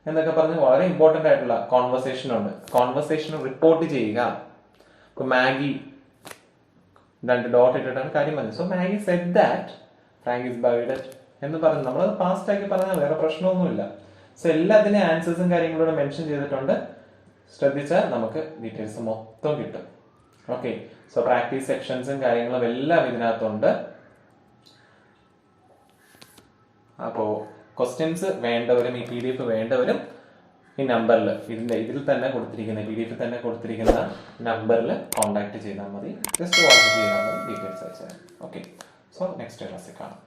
എന്നൊക്കെ പറഞ്ഞ് വളരെ ഇമ്പോർട്ടൻ്റ് ആയിട്ടുള്ള കോൺവെർസേഷൻ ഉണ്ട്. കോൺവെർസേഷൻ റിപ്പോർട്ട് ചെയ്യുക. ഇപ്പൊ മാഗി 2 ഡോട്ട് ഇട്ടിട്ടാണ് കാര്യം പറഞ്ഞത്. So Maggie said that Frank is bide എന്ന് പറഞ്ഞു. നമ്മളത് പാസ്റ്റ് ആക്കി പറഞ്ഞാൽ വേറെ പ്രശ്നമൊന്നുമില്ല. സോ എല്ലാത്തിനും ആൻസേഴ്സും കാര്യങ്ങളൂടെ മെൻഷൻ ചെയ്തിട്ടുണ്ട്. ശ്രദ്ധിച്ചാൽ നമുക്ക് ഡീറ്റെയിൽസ് മൊത്തം കിട്ടും. ഓക്കെ, സോ പ്രാക്ടീസ് സെക്ഷൻസും കാര്യങ്ങളും എല്ലാം ഇതിനകത്തുണ്ട്. അപ്പോൾ ക്വസ്റ്റ്യൻസ് വേണ്ടവരും ഈ PDF വേണ്ടവരും ഈ നമ്പറിൽ ഇതിൽ തന്നെ കൊടുത്തിരിക്കുന്ന PDF തന്നെ കൊടുത്തിരിക്കുന്ന നമ്പറിൽ കോൺടാക്ട് ചെയ്താൽ മതി. ജസ്റ്റ് വാട്സ്ആപ്പ് ചെയ്താൽ മതി, ഡീറ്റെയിൽസ് അയച്ചാൽ. ഓക്കെ, സോ നെക്സ്റ്റ് ക്ലാസ്സിൽ കാണാം.